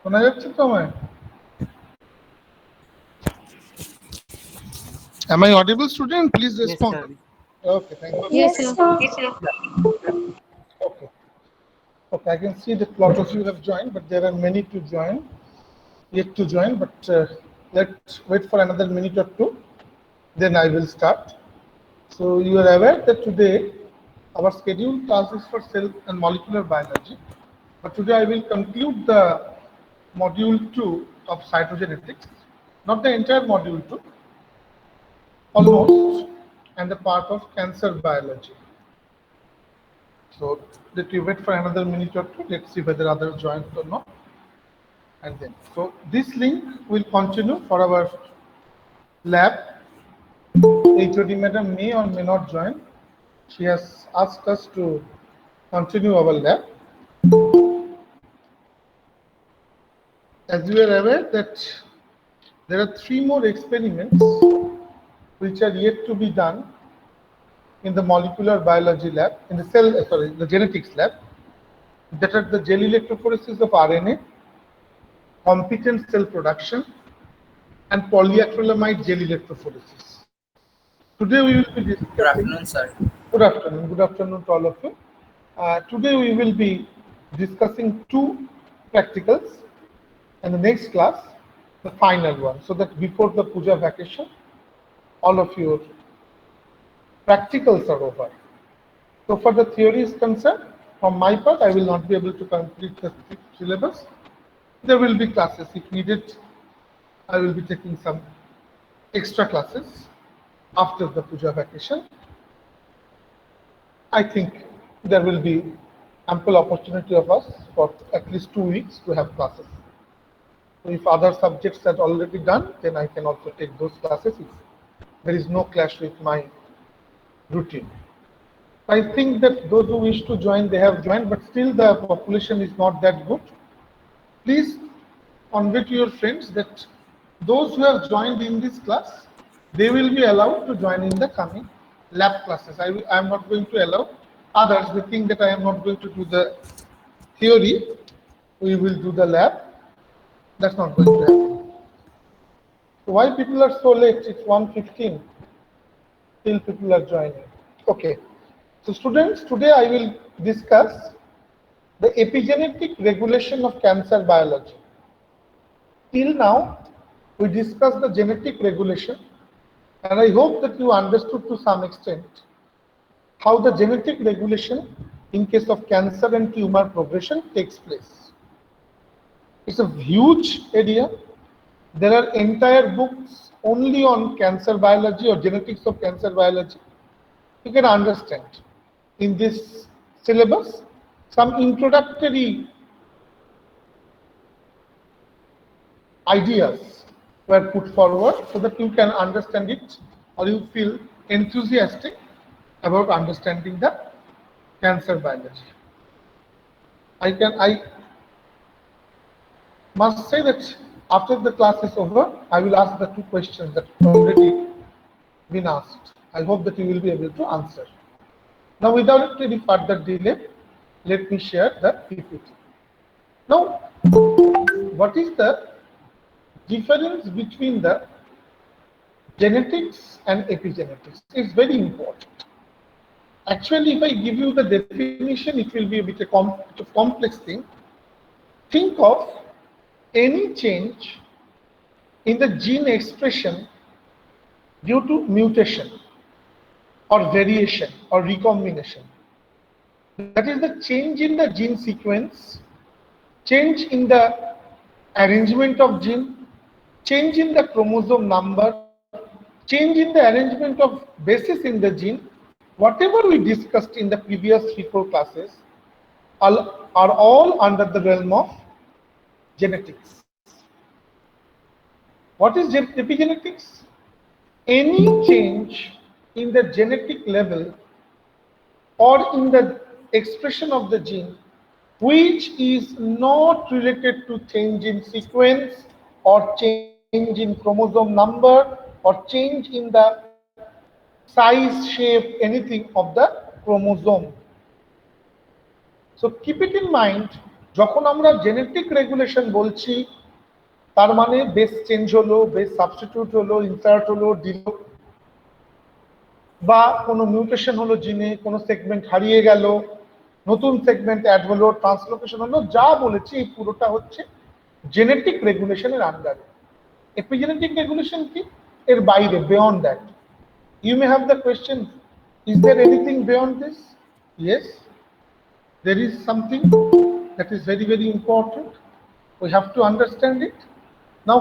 শোনা যাচ্ছে তো আমায়? Am I audible, student? Please Yes, respond. sir. Okay, thank you. Yes, sir. Okay. Okay, I can see that a lot of you have joined, but there are many to join, yet to join. But let's wait for another minute or two, then I will start. So you are aware that today our scheduled class is for cell and molecular biology, but today I will conclude the module 2 of cytogenetics, not the entire module 2, almost, and the part of cancer biology. So let we wait for another minute or two. Let's see whether others join or not. And then, so this link will continue for our lab. HOD madam may or may not join. She has asked us to continue our lab. As you are aware that there are 3 more experiments which are yet to be done in the molecular biology lab, in the the genetics lab, that are the gel electrophoresis of RNA, competent cell production, and polyacrylamide gel electrophoresis. Today we will be Good discussing. afternoon, sir. Good afternoon to all of you. Today we will be discussing 2 practicals, and the next class, the final one, so that before the puja vacation, all of your practicals are over. So far the theory is concerned, from my part, I will not be able to complete the syllabus. There will be classes if needed. I will be taking some extra classes after the puja vacation. I think there will be ample opportunity of us for at least 2 weeks to have classes. So if other subjects are already done, then I can also take those classes if there is no clash with my routine. I think that those who wish to join, they have joined, but still the population is not that good. Please convey to your friends that those who have joined in this class, they will be allowed to join in the coming lab classes. I am not going to allow others. They think that I am not going to do the theory. We will do the lab. That's not going to happen. So why people are so late? It's 1:15. Still people are joining. Okay. So students, today I will discuss the epigenetic regulation of cancer biology. Till now, we discussed the genetic regulation, and I hope that you understood to some extent how the genetic regulation in case of cancer and tumor progression takes place. It's a huge area. There are entire books only on cancer biology or genetics of cancer biology. You can understand in this syllabus some introductory ideas were put forward so that you can understand it or you feel enthusiastic about understanding the cancer biology. I must say that after the class is over, I will ask the 2 questions that have already been asked. I hope that you will be able to answer. Now, without any further delay, let me share the PPT. Now, what is the difference between the genetics and epigenetics? It's very important. Actually, if I give you the definition, it will be a bit of complex thing. Think of any change in the gene expression due to mutation or variation or recombination. That is the change in the gene sequence, change in the arrangement of gene, change in the chromosome number, change in the arrangement of bases in the gene. Whatever we discussed in the previous 3-4 classes are all under the realm of genetics. What is epigenetics? Any change in the genetic level or in the expression of the gene which is not related to change in sequence or change in chromosome number or change in the size, shape, anything of the chromosome. So keep it in mind যখন আমরা genetic regulation বলছি তার মানে base change হলো, base substitute হলো, insert হলো, দিল, বা কোনো মিউটেশন হলো জিনে, কোনো সেগমেন্ট হারিয়ে গেল, নতুন সেগমেন্ট অ্যাড হলো, ট্রান্সলোকেশন হলো, যা বলেছি এই পুরোটা হচ্ছে জেনেটিক রেগুলেশনের আন্ডারে। এপিজেনেটিক রেগুলেশন কি? এর বাইরে, beyond that. You may have the question, is there anything beyond this? Yes, there is something that is very, very important. We have to understand it. Now,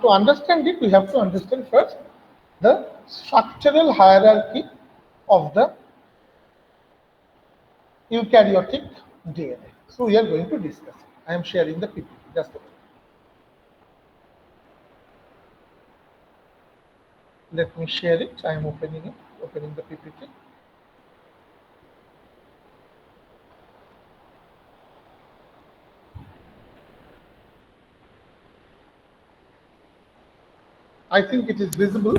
to understand it, we have to understand first the structural hierarchy of the eukaryotic DNA. So, we are going to discuss it. I am sharing the PPT. Just a minute. Let me share it. I am opening it, opening the PPT. I think it is visible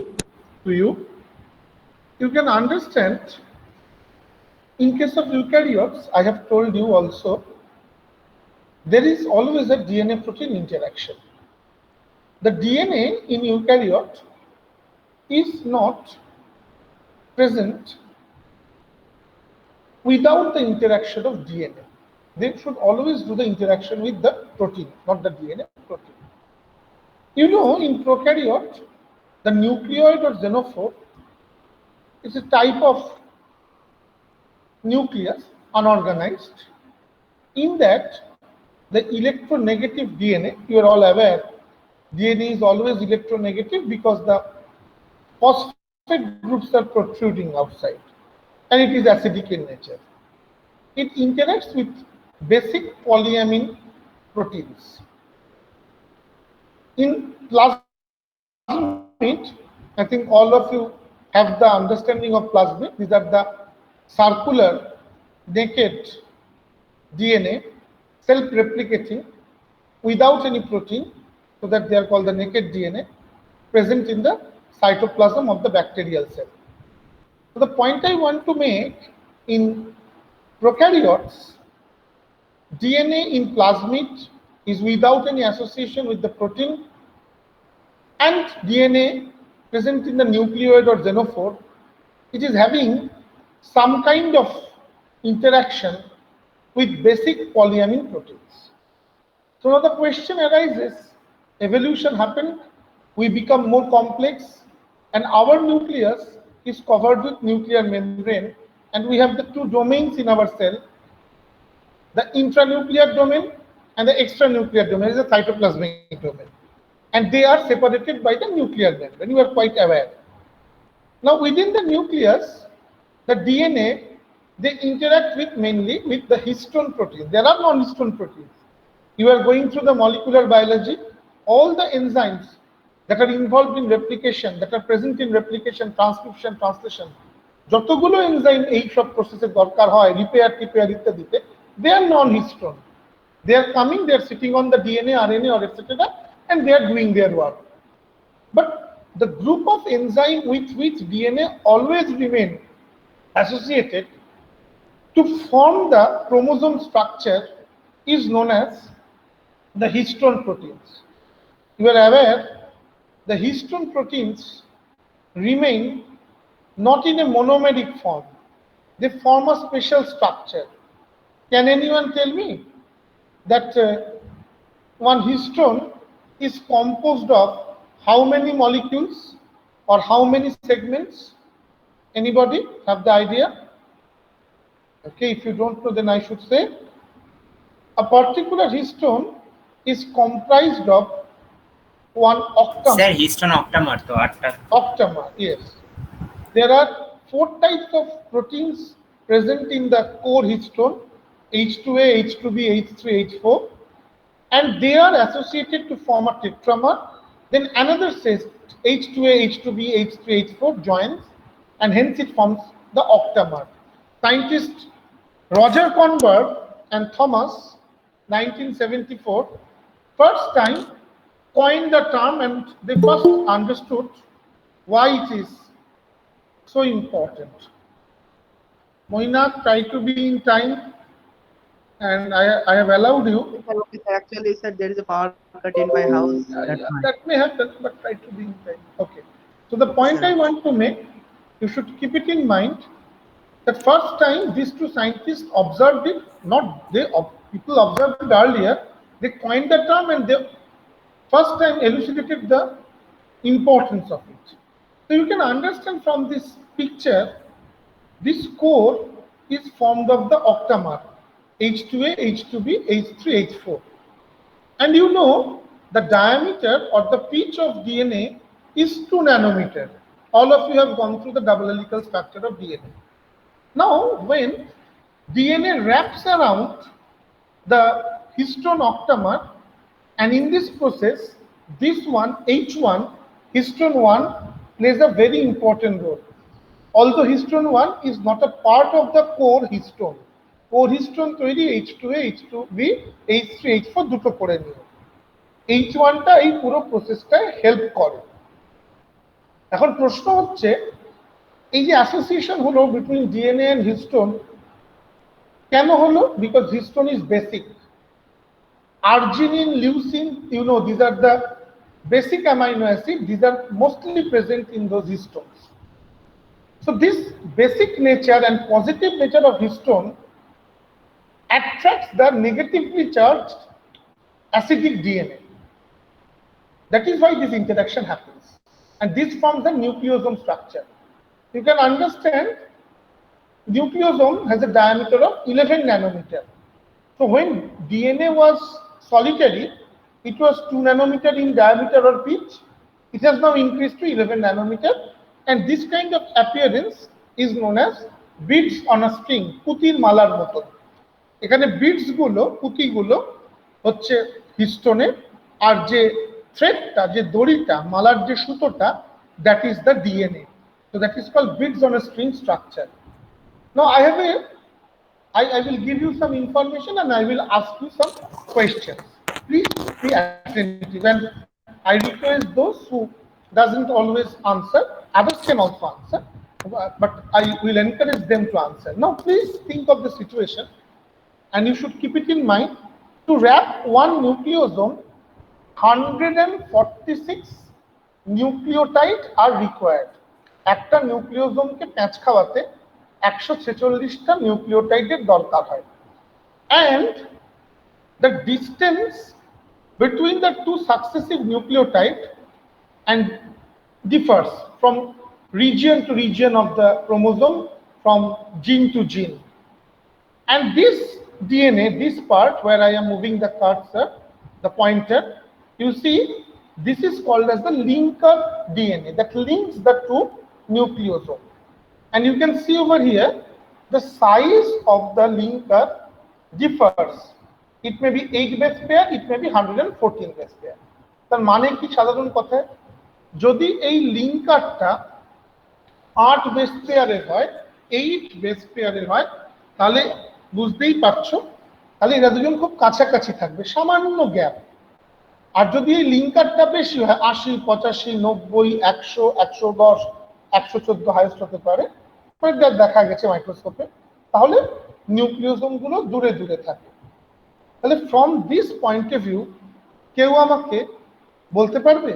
to you. You can understand, in case of eukaryotes, I have told you also, there is always a DNA protein interaction. The DNA in eukaryote is not present without the interaction of DNA. They should always do the interaction with the protein, not the DNA, protein. You know, in prokaryote, the nucleoid or xenophore is a type of nucleus, unorganized. In that, the electronegative DNA, you are all aware, DNA is always electronegative because the phosphate groups are protruding outside and it is acidic in nature. It interacts with basic polyamine proteins. In plasmid, I think all of you have the understanding of plasmid. These are the circular, naked DNA, self-replicating without any protein, so that they are called the naked DNA, present in the cytoplasm of the bacterial cell. So the point I want to make, in prokaryotes, DNA in plasmid is without any association with the protein, and DNA present in the nucleoid or xenophore, it is having some kind of interaction with basic polyamine proteins. So now the question arises, evolution happened, we become more complex, and our nucleus is covered with nuclear membrane, and we have the two domains in our cell, the intranuclear domain and the extranuclear domain is the cytoplasmic domain. And they are separated by the nuclear membrane. You are quite aware. Now within the nucleus, the DNA, they interact with mainly with the histone protein. There are non-histone proteins. You are going through the molecular biology, all the enzymes that are involved in replication, that are present in replication, transcription, translation, যতগুলো enzyme এই সব প্রসেসে দরকার হয়, repair টিপেয়ার ইত্যাদিতে, they are non-histone. They are coming, they are sitting on the DNA, RNA or etc. and they are doing their work. But the group of enzyme with which DNA always remain associated to form the chromosome structure is known as the histone proteins. You are aware, the histone proteins remain not in a monomeric form. They form a special structure. Can anyone tell me that one histone is composed of how many molecules or how many segments? Anybody have the idea? Okay, if you don't know, then I should say a particular histone is comprised of one octamer. Sir, histone octamer to 8টা. Octamer, yes. There are 4 types of proteins present in the core histone: H2A, H2B, H3, H4, and they are associated to form a tetramer. Then another says H2A, H2B, H3, H4 joins, and hence it forms the octamer. Scientists Roger Kornberg and Thomas, 1974, first time coined the term, and they first understood why it is so important. Moinak, try to be in time. and I have allowed you. Okay, sir. Actually, sir, there is a power cut in my house. That's why. That may happen, but try to be in time. Okay. So the point Sir. I want to make, you should keep it in mind that first time these two scientists observed it, not they, people observed it earlier, they coined the term and they first time elucidated the importance of it. So you can understand from this picture, this core is formed of the octamer, H2A, H2B, H3, H4. And you know the diameter or the pitch of DNA is 2 nanometer. All of you have gone through the double helical structure of DNA. Now, when DNA wraps around the histone octamer, and in this process, this one, H1, histone 1, plays a very important role. Although histone 1 is not a part of the core histone. Core histone তৈরি H2A, H2B, H3, H4 দুটো করে নিয়ে। H1টা এই পুরো প্রসেসটায় help করে। এখন প্রশ্ন হচ্ছে এই যে অ্যাসোসিয়েশন হলো বিটুইন ডিএনএ এন্ড হিস্টোন কেন হলো? Because histone is basic. Arginine, leucine, you know, these are the basic amino acids. These are mostly present in those histones. So this basic nature and positive nature of histone attracts the negatively charged acidic DNA. That is why this interaction happens. And this forms the nucleosome structure. You can understand nucleosome has a diameter of 11 nanometer. So when DNA was solitary, it was 2 nanometer in diameter or pitch. It has now increased to 11 nanometer. And this kind of appearance is known as beads on a string, পুতির মালার মতো। এখানে beads গুলো, পুঁতিগুলো হচ্ছে হিস্টোনে, আর যে থ্রেডটা, যে দড়িটা, মালার যে সুতোটা, that is the DNA. So that is called beads on a string structure. Now I will give you some information and I will ask you some questions. Please be attentive, and I request those who doesn't always answer, others can also answer, but I will encourage them to answer. Now please think of the situation, and you should keep it in mind. To wrap one nucleosome, 146 nucleotide are required. একটা নিউক্লিওজোমকে প্যাঁচ খাওয়াতে 146টা নিউক্লিওটাইডের দরকার হয়। And the distance between the two successive nucleotide and differs from region to region of the chromosome, from gene to gene. And this DNA, this part where I am moving the cursor, the pointer, you see, this is called as the linker DNA that links the two nucleosomes. And you can see over here, the size of the linker differs. It may be 8 base pair, it may be 114 base pair. তার মানে কি সাধারণ কথায়, যদি এই লিঙ্কারটা 8 base পেয়ারের হয়, 8 base পেয়ারের হয়, তাহলে বুঝতেই পারছো, তাহলে এরা দুজন খুব কাছাকাছি থাকবে, সামান্য গ্যাপ। আর যদি এই লিঙ্কারটা বেশি হয়, 80, 85, 90, 100, 110, 114 হাইয়েস্ট হতে পারে, দেখা গেছে মাইক্রোস্কোপে, তাহলে নিউক্লিওসোম গুলো দূরে দূরে থাকে। তাহলে from this point of view কেউ আমাকে বলতে পারবে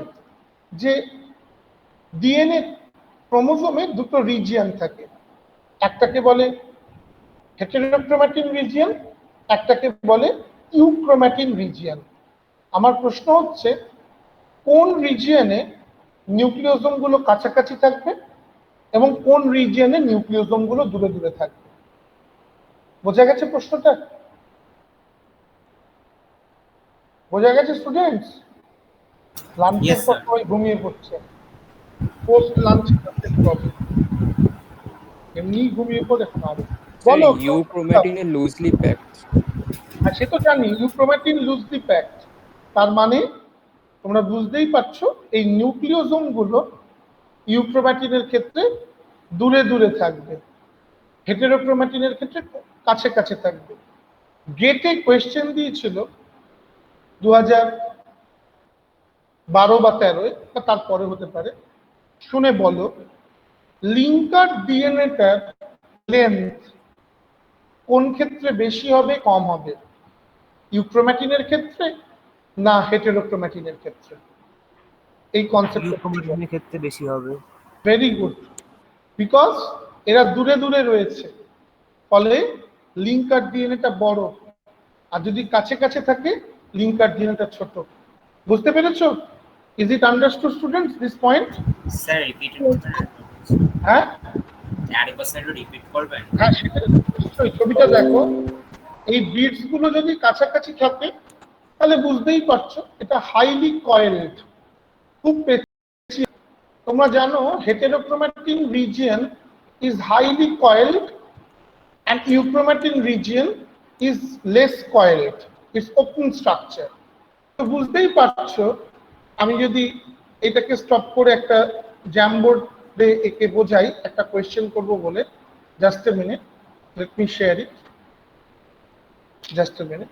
যে ডিএনএ ক্রোমোজোমে দুটো রিজিয়ন থাকে, একটাকে বলে হেটেরোক্রোমাটিন রিজিয়ন, একটাকে বলে ইউক্রোমাটিন রিজিয়ন। আমার প্রশ্ন হচ্ছে কোন রিজিয়নে নিউক্লিওসোম গুলো কাছাকাছি থাকবে এবং কোন রিজিয়নে নিউক্লিওসোম গুলো দূরে দূরে থাকবে? বোঝা গেছে প্রশ্নটা? বোঝা গেছে স্টুডেন্টস? লাঞ্চের পর সবাই ঘুমিয়ে পড়ছে, পোস্ট লাঞ্চ প্রবলেম, এমনি ঘুমিয়ে পড়ে পাবে। বলো ইউক্রোমাটিন এ লুজলি প্যাকড। আর সে তো জানি ইউক্রোমাটিন লুজলি প্যাকড, তার মানে তোমরা বুঝতেই পারছো এই নিউক্লিওসোম গুলো ইউক্রোমাটিনের ক্ষেত্রে দূরে দূরে থাকবে, হেটেরোক্রোমাটিনের ক্ষেত্রে কাছে কাছে থাকবে। গেটে কোয়েশ্চেন দিয়েছিল 2012 বা 13, বা তারপরে হতে পারে, শুনে বলো লিঙ্কার ডিএনএটার লেন্থ কোন ক্ষেত্রে বেশি হবে কম হবে, ইউক্রোম্যাটিনের ক্ষেত্রে না হেটেরোক্রোম্যাটিনের ক্ষেত্রে? এই কনসেপ্ট ইউক্রোম্যাটিনের ক্ষেত্রে বেশি হবে। ভেরি গুড, বিকজ এরা দূরে দূরে রয়েছে, ফলে লিঙ্কার ডিএনএটা বড়, আর যদি কাছে কাছে থাকে লিঙ্কার ডিএনএটা ছোট। বুঝতে পেরেছো? Is it understood students this point? Sir repeat হ্যাঁ আরেকবার স্যার রিপিট করবেন? হ্যাঁ, সেটা নিশ্চয়ই। ছবিটা দেখো, এই বিটস গুলো যদি কাছাকাছি থাকে তাহলে বুঝতেই পারছো এটা হাইলি কয়েলড, খুব পেঁচিয়ে। তোমরা জানো heterochromatin region is highly coiled and euchromatin region is less coiled, it's open structure. তো বুঝতেই পারছো, আমি যদি এটাকে স্টপ করে একটা জ্যামবোর্ডে একে বোঝাই, একটা কোয়েশ্চেন করব বলে, just a minute, let me share it, just a minute,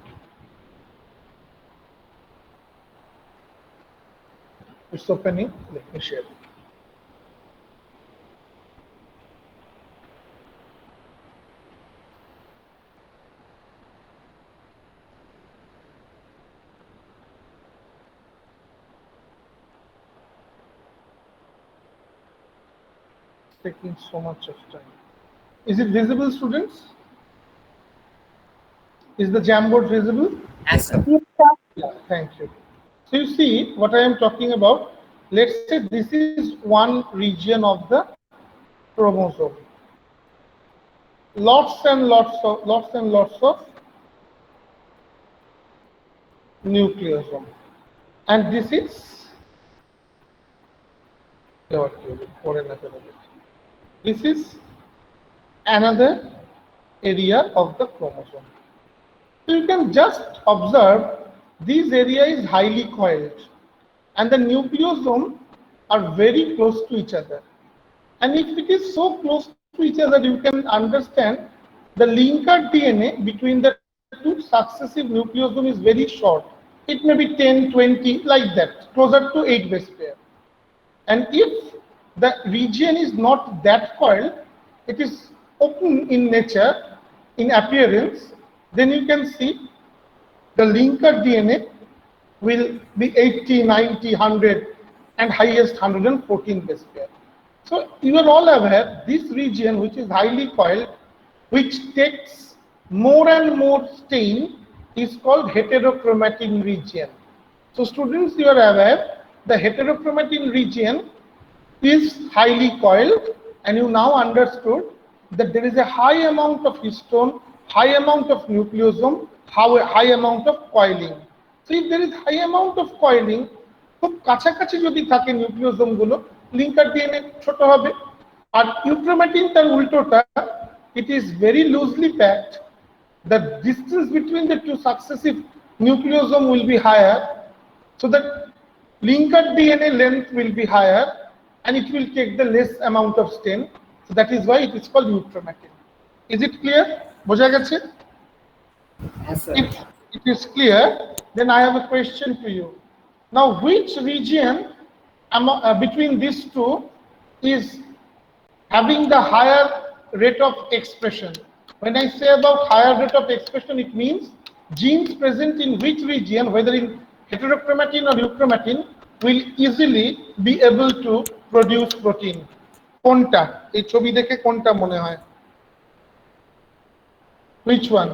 it's opening, let me share it. Taking so much of time. Is it visible, students? Is the Jamboard visible? হ্যাঁ sir. Yeah, thank you. So you see what I am talking about. Let's say this is one region of the chromosome. Lots and lots of nucleosome, and this is this is another area of the chromosome. So you can just observe this area is highly coiled and the nucleosome are very close to each other. And if it is so close to each other, you can understand the linker DNA between the two successive nucleosome is very short. It may be 10, 20, like that, closer to 8 base pair. And if the region is not that coiled, it is open in nature, in appearance, then you can see the linker DNA will be 80, 90, 100, and highest 114 base pair. So you are all aware this region, which is highly coiled, which takes more and more stain, is called heterochromatin region. So students, you are aware the heterochromatin region is highly coiled, and you now understood that there is a high amount of histone, high amount of nucleosome, high amount of coiling. So if there is high amount of coiling, খুব কাছাকাছি যদি থাকে nucleosome গুলো, linker DNA ছোট হবে। আর ইউক্রোম্যাটিন তার উল্টোটা, it is very loosely packed. The distance between the two successive nucleosome will be higher, so that linker DNA length will be higher, and it will take the less amount of stain. So that is why it is called euchromatin. Is it clear? বোঝা গেছে? If it is clear, then I have a question to you. Now, which region between these two is having the higher rate of expression? When I say about higher rate of expression, it means genes present in which region, whether in heterochromatin or euchromatin, will easily be able to produce protein. কোনটা? এই ছবি দেখে কোনটা মনে হয়? Which one?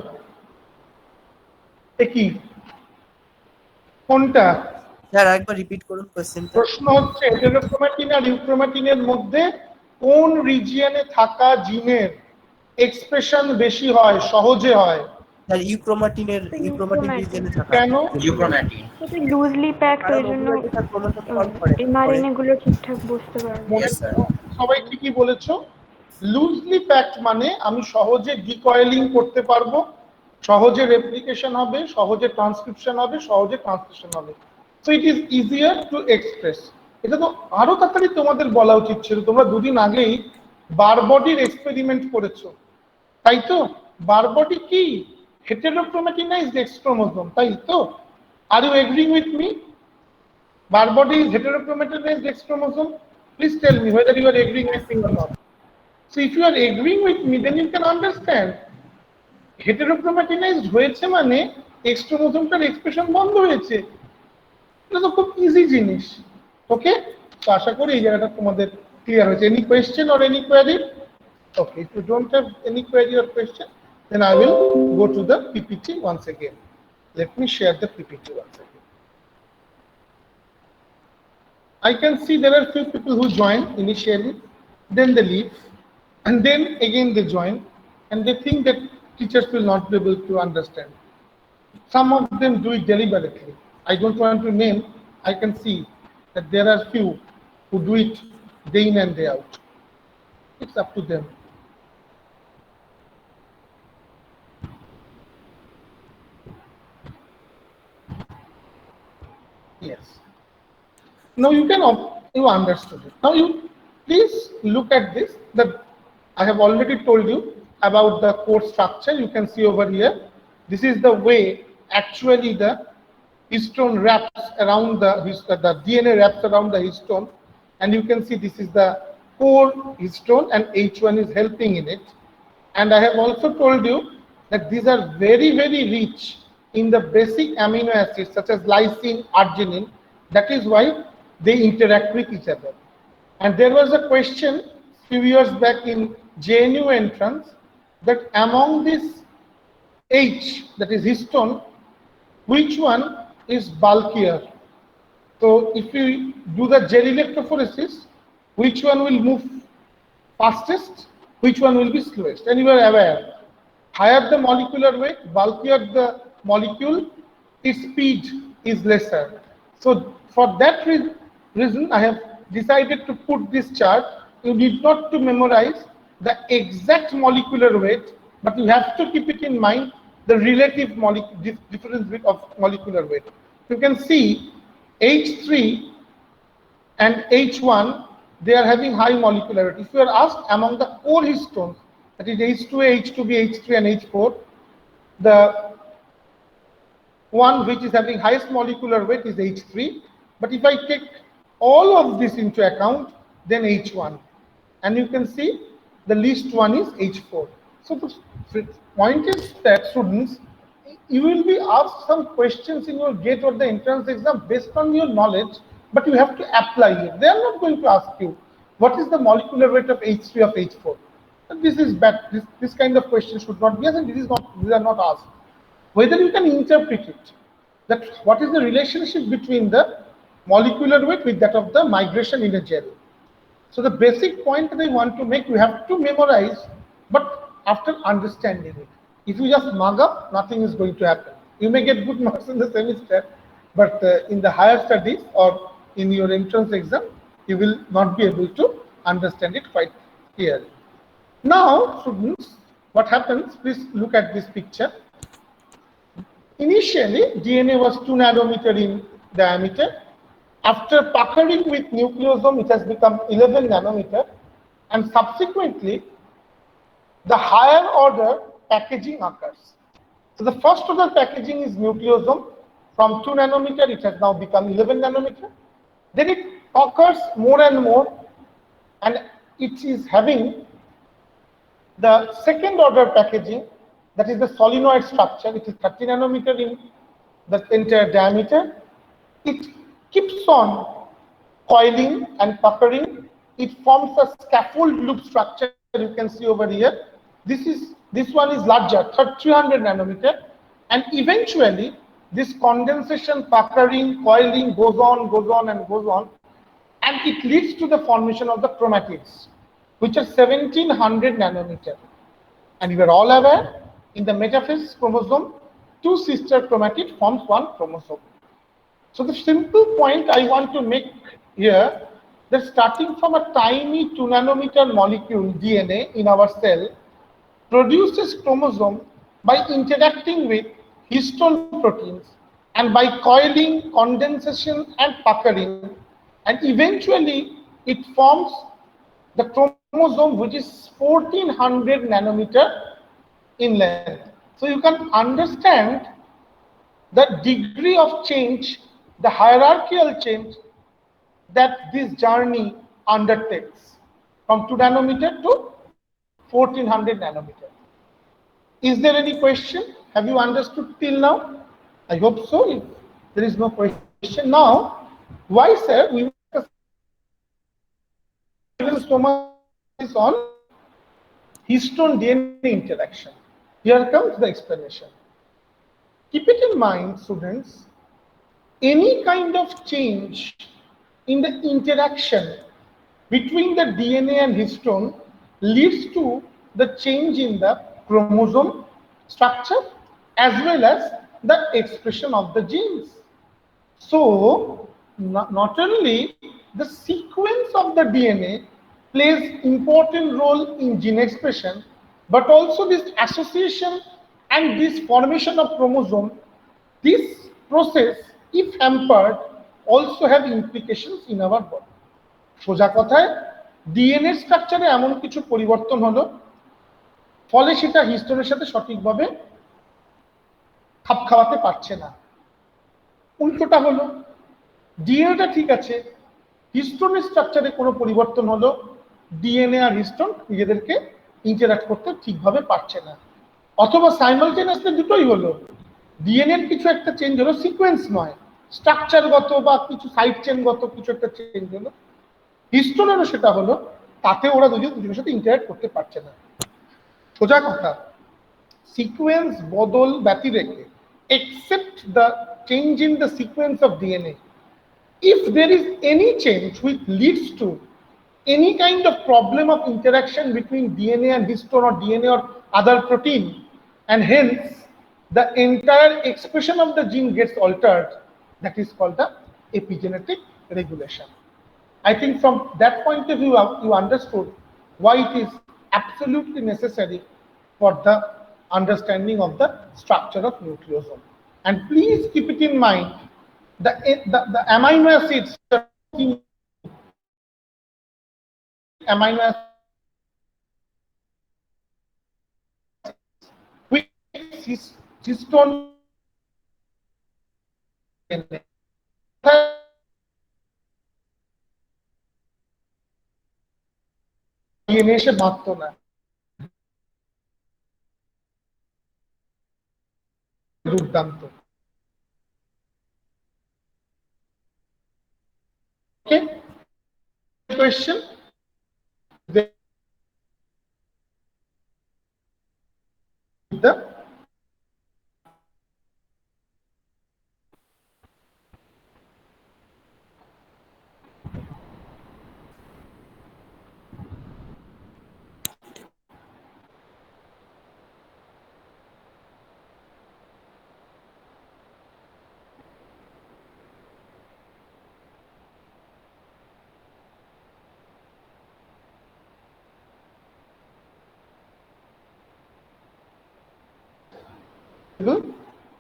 কি কোনটা? Sir একবার রিপিট করুন কোশ্চেনটা। প্রশ্ন হচ্ছে হেটেরোক্রোমাটিন আর ইউক্রোমাটিনের মধ্যে কোন রিজিয়নে থাকা জিনের এক্সপ্রেশন বেশি হয়, সহজে হয়? স্যার ইউক্রোমাটিন রিজিয়নে থাকা। কেন? ইউক্রোম্যাটিন। এটা লুজলি প্যাকড, এর জন্য এমআরএনএ গুলো ঠিকঠাক বুঝতে পারবে। Yes, sir. সবাই ঠিকই বলেছো। লুজলি প্যাকড মানে আমি সহজে ডিকয়েলিং করতে পারবো, সহজে রেপ্লিকেশন হবে, সহজে ট্রান্সক্রিপশন হবে, সহজে ট্রান্সলেশন হবে। So it is easier to express. এটা তো আরো তাড়াতাড়ি তোমাদের বলা উচিত ছিল, তোমরা দুদিন আগেই বারবডির এক্সপেরিমেন্ট করেছো, তাই তো? বারবডি কি? হেটেরোক্রোমাটিনাইজড এক্স ক্রোমোসোম, তাই তো? Are you agreeing with me? Barr body is heterochromatinized X chromosome? Please tell me whether you are agreeing with me or not. So if you are agreeing with me, then you can understand হেটেরোক্রোমাটিনাইজড হয়েছে মানে x ক্রোমোসোমটার expression বন্ধ হয়েছে। এটা তো খুব easy জিনিস। ওকে, তো আশা করি এই জায়গাটা তোমাদের ক্লিয়ার হয়েছে। Any question or any query? Okay, if you don't have any query or question, then I will go to the PPT once again. Let me share the PPT once again. I can see there are few people who join initially, then they leave, and then again they join, and they think that teachers will not be able to understand. Some of them do it deliberately. I don't want to name. I can see that there are few who do it day in and day out. It's up to them. Yes. Now you understood it. Now you please look at this. That I have already told you about the course structure. You can see over here. This is the way actually the histone wraps around the DNA wraps around the histone, and you can see this is the core histone, and H1 is helping in it. And I have also told you that these are very, very rich in the basic amino acids such as lysine, arginine. That is why they interact with each other. And there was a question few years back in JNU entrance that among this H, that is histone, which one is bulkier? So if you do the gel electrophoresis, which one will move fastest, which one will be slowest? And you are aware, higher the molecular weight, bulkier the molecule, its speed is lesser. So for that reason, I have decided to put this chart. You need not to memorize the exact molecular weight, but you have to keep it in mind the relative difference of molecular weight. You can see H3 and H1, they are having high molecular weight. If you are asked among the core histones, that is H2A, H2B, H3 and H4, the one which is having highest molecular weight is H3. But if I take all of this into account, then H1. And you can see the least one is H4. So the point is that students, you will be asked some questions in your GATE or the entrance exam based on your knowledge, but you have to apply it. They are not going to ask you, what is the molecular weight of H3 of H4? And this is bad. This kind of question should not be asked, and these are not asked. Whether you can interpret it, that what is the relationship between the molecular weight with that of the migration in a gel. So the basic point that I want to make, you have to memorize, but after understanding it. If you just mug up, nothing is going to happen. You may get good marks in the semester, but in the higher studies or in your entrance exam, you will not be able to understand it quite clearly. Now, students, what happens? Please look at this picture. Initially, DNA was 2 nanometer in diameter. After puckering with nucleosome, it has become 11 nanometer, and subsequently, the higher order packaging occurs. So the first order packaging is nucleosome. From 2 nanometer, it has now become 11 nanometer. Then it occurs more and more, and it is having the second order packaging, that is the solenoid structure. It is 30 nanometer in the entire diameter. It keeps on coiling and puckering. It forms a scaffold loop structure. You can see over here. This one is larger, 300 nanometer, and eventually this condensation, puckering, coiling goes on and goes on, and it leads to the formation of the chromatids, which are 1700 nanometer. And you are all aware, in the metaphase chromosome, 2 sister chromatid forms 1 chromosome. So the simple point I want to make here, that starting from a tiny 2 nanometer molecule DNA in our cell produces chromosome by interacting with histone proteins and by coiling, condensation and puckering, and eventually it forms the chromosome, which is 1400 nanometer in length. So you can understand the degree of change, the hierarchical change that this journey undertakes from 2 nanometer to 1400 nanometer. Is there any question? Have you understood till now? I hope so. If there is no question now, why, sir, we will so much on histone DNA interaction? Here comes the explanation. Keep it in mind, students, any kind of change in the interaction between the DNA and histone leads to the change in the chromosome structure as well as the expression of the genes. So, not only the sequence of the DNA plays important role in gene expression, but also this association and this formation of chromosome, this process, if hampered, also have implications in our body. সোজা কথায় DNA স্ট্রাকচারে এমন কিছু পরিবর্তন হলো, ফলে সেটা হিস্টোনের সাথে সঠিকভাবে খাপ খাওয়াতে পারছে না। উল্টোটা হলো, ডিএনএটা ঠিক আছে, হিস্টোনের স্ট্রাকচারে কোনো পরিবর্তন হলো, ডিএনএ আর হিস্টোন নিজেদেরকে ইন্টারঅ্যাক্ট করতে ঠিকভাবে পারছে না। অথবা সাইমালটেনিয়াসলি দুটোই হলো, ডিএনএর কিছু একটা চেঞ্জ হলো, সিকোয়েন্স নয়, স্ট্রাকচারগত বা কিছু সাইড চেনগত কিছু একটা চেঞ্জ হলো, হিস্টোনেরও সেটা হলো, তাতে ওরা দুজনের সাথে ইন্টারঅ্যাক্ট করতে পারছে না। সোজা কথা, সিকোয়েন্স বদল ব্যতি রেখে, except the change in the sequence of DNA, if there is any change which leads to any kind of problem of interaction between DNA and histone or DNA or other protein, and hence the entire expression of the gene gets altered, that is called the epigenetic regulation. I think from that point of view, you understood why it is absolutely necessary for the understanding of the structure of nucleosome. And please keep it in mind, the amino acids, amino acids which histone DNA এসে বাঁধতো না, দুর্দান্ত। Okay, question? The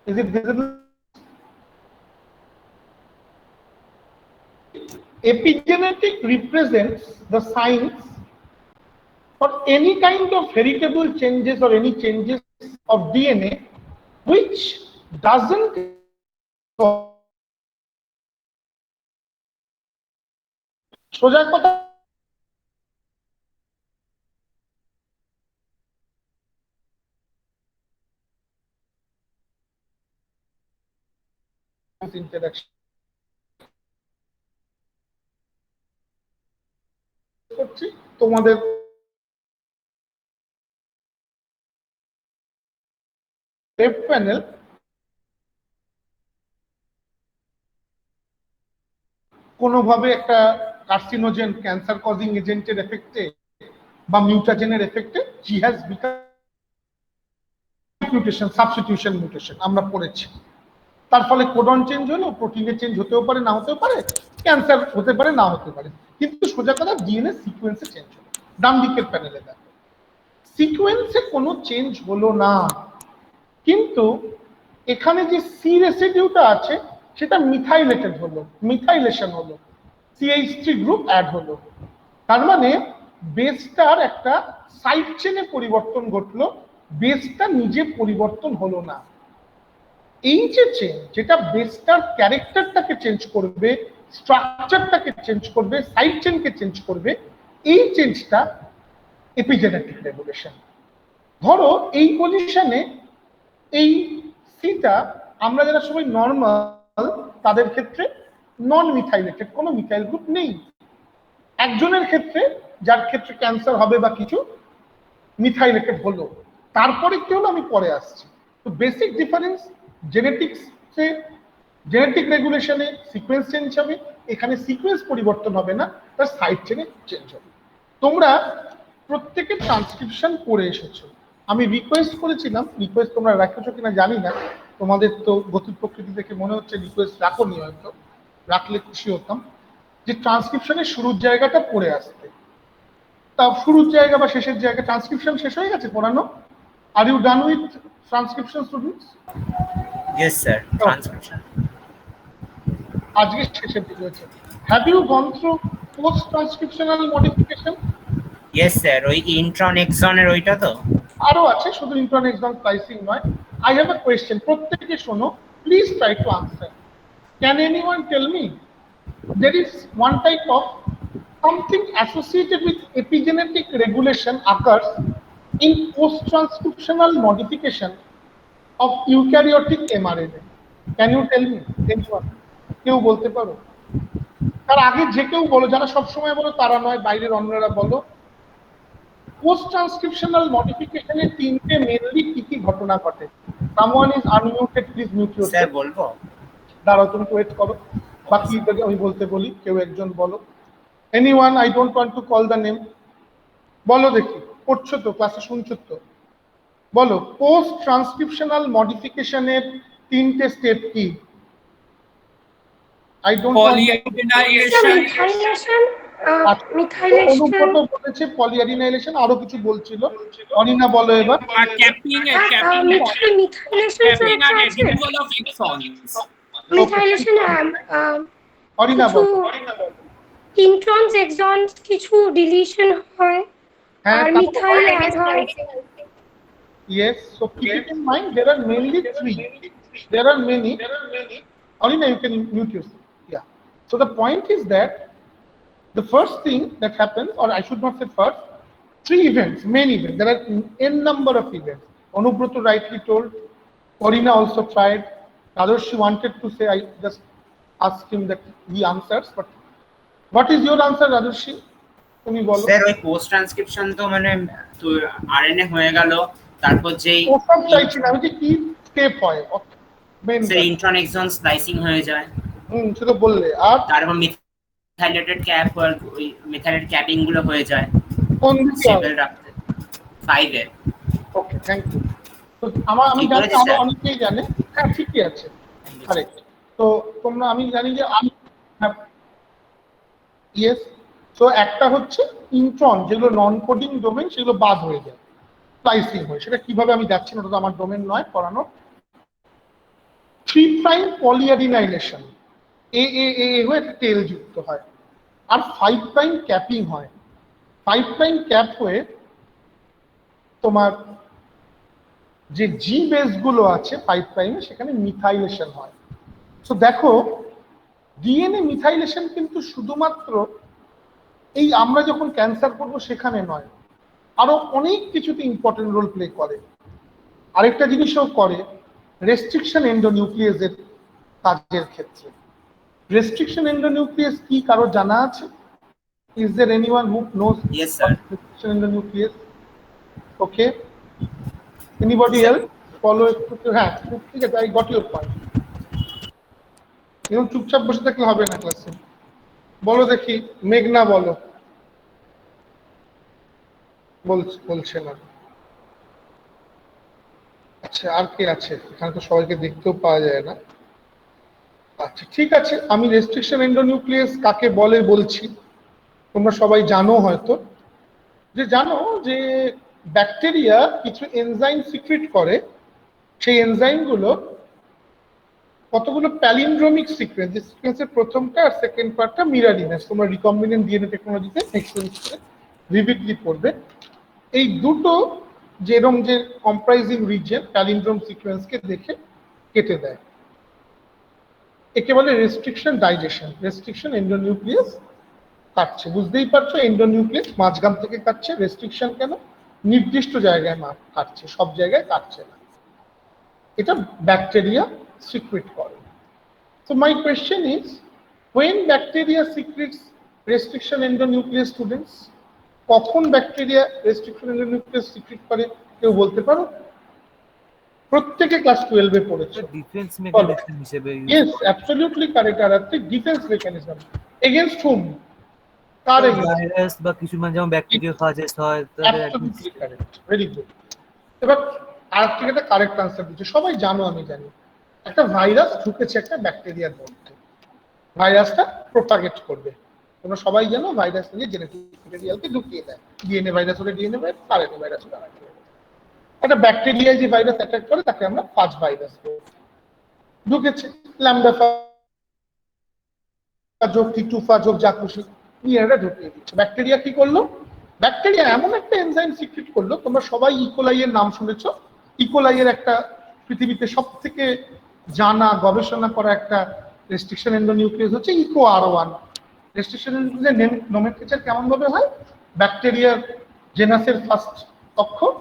is it visible? Epigenetic represents the signs for any kind of heritable changes or any changes of DNA which doesn't সোজা কথা interaction করছি তোমাদের left panel কোনোভাবে একটা carcinogen cancer causing এজেন্টের এফেক্টে বা মিউটাজেনের এফেক্টে he has become mutation, substitution mutation আমরা পড়েছি। তার ফলে কোডন চেঞ্জ হলো, প্রোটিনের চেঞ্জ হতেও পারে, না হতেও পারে, ক্যান্সার হতে পারে, না হতে পারে, কিন্তু সোজা কথা ডিএনএ সিকোয়েন্সে চেঞ্জ হলো। ডান দিকের প্যানেলে দেখো, সিকোয়েন্সে কোনো চেঞ্জ হলো না, কিন্তু এখানে যে সি রেসিডিউটা আছে সেটা মিথাইলেটেড হলো, মিথাইলেশন হলো, CH3 গ্রুপ অ্যাড হলো। তার মানে বেসটার একটা সাইড চেনে পরিবর্তন ঘটলো, বেসটা নিজে পরিবর্তন হলো না। এই যে চেঞ্জ, যেটা বেসটার ক্যারেক্টারটাকে চেঞ্জ করবে, স্ট্রাকচারটাকে চেঞ্জ করবে, সাইড চেনকে চেঞ্জ করবে, এই চেঞ্জটা এপিজেনেটিক রেগুলেশন। ধরো এই পজিশনে এই সিটা আমরা যারা সবাই নর্মাল তাদের ক্ষেত্রে নন মিথাইলেটেড, কোনো মিথাইল গ্রুপ নেই। একজনের ক্ষেত্রে যার ক্ষেত্রে ক্যান্সার হবে বা কিছু মিথাইলেটেড হলো, তারপরে কি হলো আমি পরে আসছি। তো বেসিক ডিফারেন্স জেনেটিক্সে, জেনেটিক রেগুলেশনে সিকোয়েন্স চেঞ্জ হবে, এখানে সিকোয়েন্স পরিবর্তন হবে না, তার সাইড চেনে চেঞ্জ হবে। তোমরা প্রত্যেকে ট্রান্সক্রিপশন করে এসেছো, আমি রিকোয়েস্ট করেছিলাম, রিকোয়েস্ট তোমরা রাখেছো কিনা জানি না, তোমাদের তো গতি প্রকৃতি থেকে মনে হচ্ছে রিকোয়েস্ট রাখোনি, হয়তো রাখলে খুশি হতাম, যে ট্রান্সক্রিপশনের শুরুর জায়গাটা পড়ে আসতে। তা শুরুর জায়গা বা শেষের জায়গা ট্রান্সক্রিপশন শেষ হয়ে গেছে পড়ানো? Are you done with transcription students? Yes, sir. Transcription. আজকে শেষের দিকে হয়েছে। Have you gone through post transcriptional modification? Yes, sir. ওই ইন্ট্রন এক্সনের ওইটা তো? আরো আছে, শুধু ইন্ট্রন এক্সন স্লাইসিং নয়। আই হ্যাভ আ কোয়েশ্চেন, প্রত্যেকে শোনো, please try to answer. Can anyone tell me there is one type of something associated with epigenetic regulation occurs in post-transcriptional modification of eukaryotic mRNA? Can you tell me? Anyone? কেউ বলতে পারো? তার আগে যে কেউ বলো, যারা সবসময় বলো তারা নয়, বাইরের অন্যরা বলো। পোস্ট ট্রান্সক্রিপশনাল মডিফিকেশনের তিনটে মেনলি কি কি ঘটনা ঘটে? Someone is unmuted, please mute sir yourself. বলবো? দাঁড়াও, তুমি ওয়েট করো, বাকি আমি বলতে বলি, কেউ একজন বলো। Anyone, I don't want to call the name. বলো দেখি, পড়ছো তো, ক্লাসে শুনছো তো? বলো, পোস্ট ট্রান্সক্রিপশনাল মডিফিকেশনের তিনটে স্টেপ কি? আই ডোন্ট Methylation, অনুব্রত বলেছে পলিঅ্যাডিনাইলেশন, আরো কিছু বলছিল। অনিনা বলো এবার। methylation, অনিনা বলো। introns, exons কিছু deletion হয় হ্যাঁ, আর মিথাইল অ্যাড হয়। yes, so keep it in mind, there are mainly three, there are many. Only you can mute yourself. Yeah, so the point is that the first thing that happens, or I should not say first, three events, main events, there are n number of events. Anubroto rightly told, Corina also tried, Radarshi wanted to say, I just asked him that he answers, but what is your answer, Radarshi? তুমি বলো। Sir ওই post transcription তো মানে তো RNA হয়ে গেল, তারপর যেই ওসব চাইছি না, আমি যে কি স্টেপ হয় main, sir intron exon splicing হয়ে যায়, সেটা বললে। আর তারপর মিথাইলেটেড ক্যাপ, ওই মিথাইলেটেড ক্যাপিং গুলো হয়ে যায় কোন দিকে? স্টেবল রাখতে 5 এ। ওকে, থ্যাংক ইউ। তো আমি জানি, আমরা অনেকেই জানে, হ্যাঁ ঠিকই আছে, কারেক্ট। তো তোমরা, আমি জানি যে আমি, ইয়েস, তো একটা হচ্ছে ইন্ট্রন, যেগুলো নন কোডিং ডোমেন, সেগুলো বাদ হয়ে যায়, স্লাইসিং হয়। সেটা কিভাবে আমি যাচ্ছি না, ওটা তো আমার ডোমেন নয় পড়ানো। 3' পলিঅ্যাডিনাইলেশন, এ হয়ে একটা টেল যুক্ত হয়, আর 5' ক্যাপিং হয়। 5' ক্যাপ হয়ে তোমার যে জি বেস গুলো আছে 5' সেখানে মিথাইলেশন হয়। তো দেখো, ডিএনএ মিথাইলেশন কিন্তু শুধুমাত্র এই আমরা যখন ক্যান্সার করবো সেখানে নয়, আরো অনেক কিছুতে ইম্পর্টেন্ট রোল প্লে করে। আরেকটা জিনিসও করে, রেস্ট্রিকশন এন্ডোনিউক্লিয়াসের কাজের ক্ষেত্রে। রেস্ট্রিকশন এন্ডোনিউক্লিয়াস কি কারো জানা আছে? Is there anyone who knows Yes, sir. Restriction endonuclease? Okay, anybody else? Follow একটু, হ্যাঁ ঠিক আছে, আই গট ইউর পয়েন্ট। এরকম চুপচাপ বসে থাকলে হবে না ক্লাসে। বলো দেখি, মেঘনা বলো। বলছে না। আচ্ছা, আর কে আছে এখানে? তো সবাইকে দেখতেও পাওয়া যায় না। আচ্ছা ঠিক আছে, আমি রেস্ট্রিকশন এন্ডোনিউক্লিয়াস কাকে বলে বলছি। তোমরা সবাই জানো হয়তো, জানো যে ব্যাকটেরিয়া কিছু এনজাইম সিক্রেট করে, সেই এনজাইমগুলো কতগুলো প্যালিন্ড্রোমিক সিকোয়েন্স, যে সিকোয়েন্সের প্রথমটা আর সেকেন্ড পার্টটা মিরারিনেস, তোমরা রিকম্বিনেন্ট ডিএনএ টেকনোলজিতে নেক্সট সেমিস্টারে ভিভিডলি পড়বে। এই দুটো যেরকম যে কম্প্রাইজিং রিজিয়ন প্যালিন্ড্রোম সিকোয়েন্সকে দেখে কেটে দেয়, একে বলে রেস্ট্রিকশন ডাইজেশন। রেস্ট্রিকশন এন্ডোনিউক্লিয়াস কাটছে, বুঝতেই পারছো, এন্ডোনিউক্লিয়াস মাঝখান থেকে কাটছে। রেস্ট্রিকশন কেন? নির্দিষ্ট জায়গায় কাটছে, সব জায়গায় কাটছে না। এটা ব্যাকটেরিয়া সিক্রেট করে। So my question is, when bacteria secretes restriction endonuclease students, কখন ব্যাকটেরিয়া রেস্ট্রিকশন এন্ডোনিউক্লিয়াস সিক্রেট করে কেউ বলতে পারো? প্রত্যেকে ক্লাস 12 এ পড়েছে। ডিফেন্স মেকানিজম হিসেবে Yes, absolutely correct, Aratri. Defense mechanism. Against whom? কার against? ভাইরাস বা কিছু মানে যেমন ব্যাকটেরিওফাজেস হয় তাদের Absolutely correct. Very good. এবার আরেকটা একটা কারেক্ট আনসার দিচ্ছে, সবাই জানো, আমি জানি। একটা ভাইরাস ঢুকেছে একটা ব্যাকটেরিয়ার মধ্যে, ভাইরাসটা প্রোপাগেট করবে। তোমরা সবাই জানো ভাইরাস নিয়ে জেনেটিক ম্যাটেরিয়ালকে ঢুকিয়ে দেয়, ডিএনএ ভাইরাস হলে ডিএনএ ভাইরাস, আরএনএ ভাইরাস হলে আরএনএ ভাইরাস। একটা ব্যাকটেরিয়া যে ভাইরাস অ্যাটাক করে তাকে আমরা ফাজ ভাইরাস বলি। ঢুকেছে ল্যামডা যোগ টিটুফা যোগ যা খুশি নিয়ে এটা ঢুকিয়ে দিচ্ছে। ব্যাকটেরিয়া কি করলো? ব্যাকটেরিয়া এমন একটা এনজাইম সিক্রেট করলো, তোমরা সবাই ইকোলাই এর নাম শুনেছো। ইকোলাই এর একটা পৃথিবীতে সব থেকে জানা গবেষণা করা একটা রেস্ট্রিকশন এন্ডোনিউক্লিয়াস হচ্ছে ইকো আর1। রেস্ট্রিকশন এন্ডোনিউক্লিয়াস নোমেনক্লেচার কেমন ভাবে হয়? ব্যাকটেরিয়ার জেনাসের ফার্স্ট অক্ষর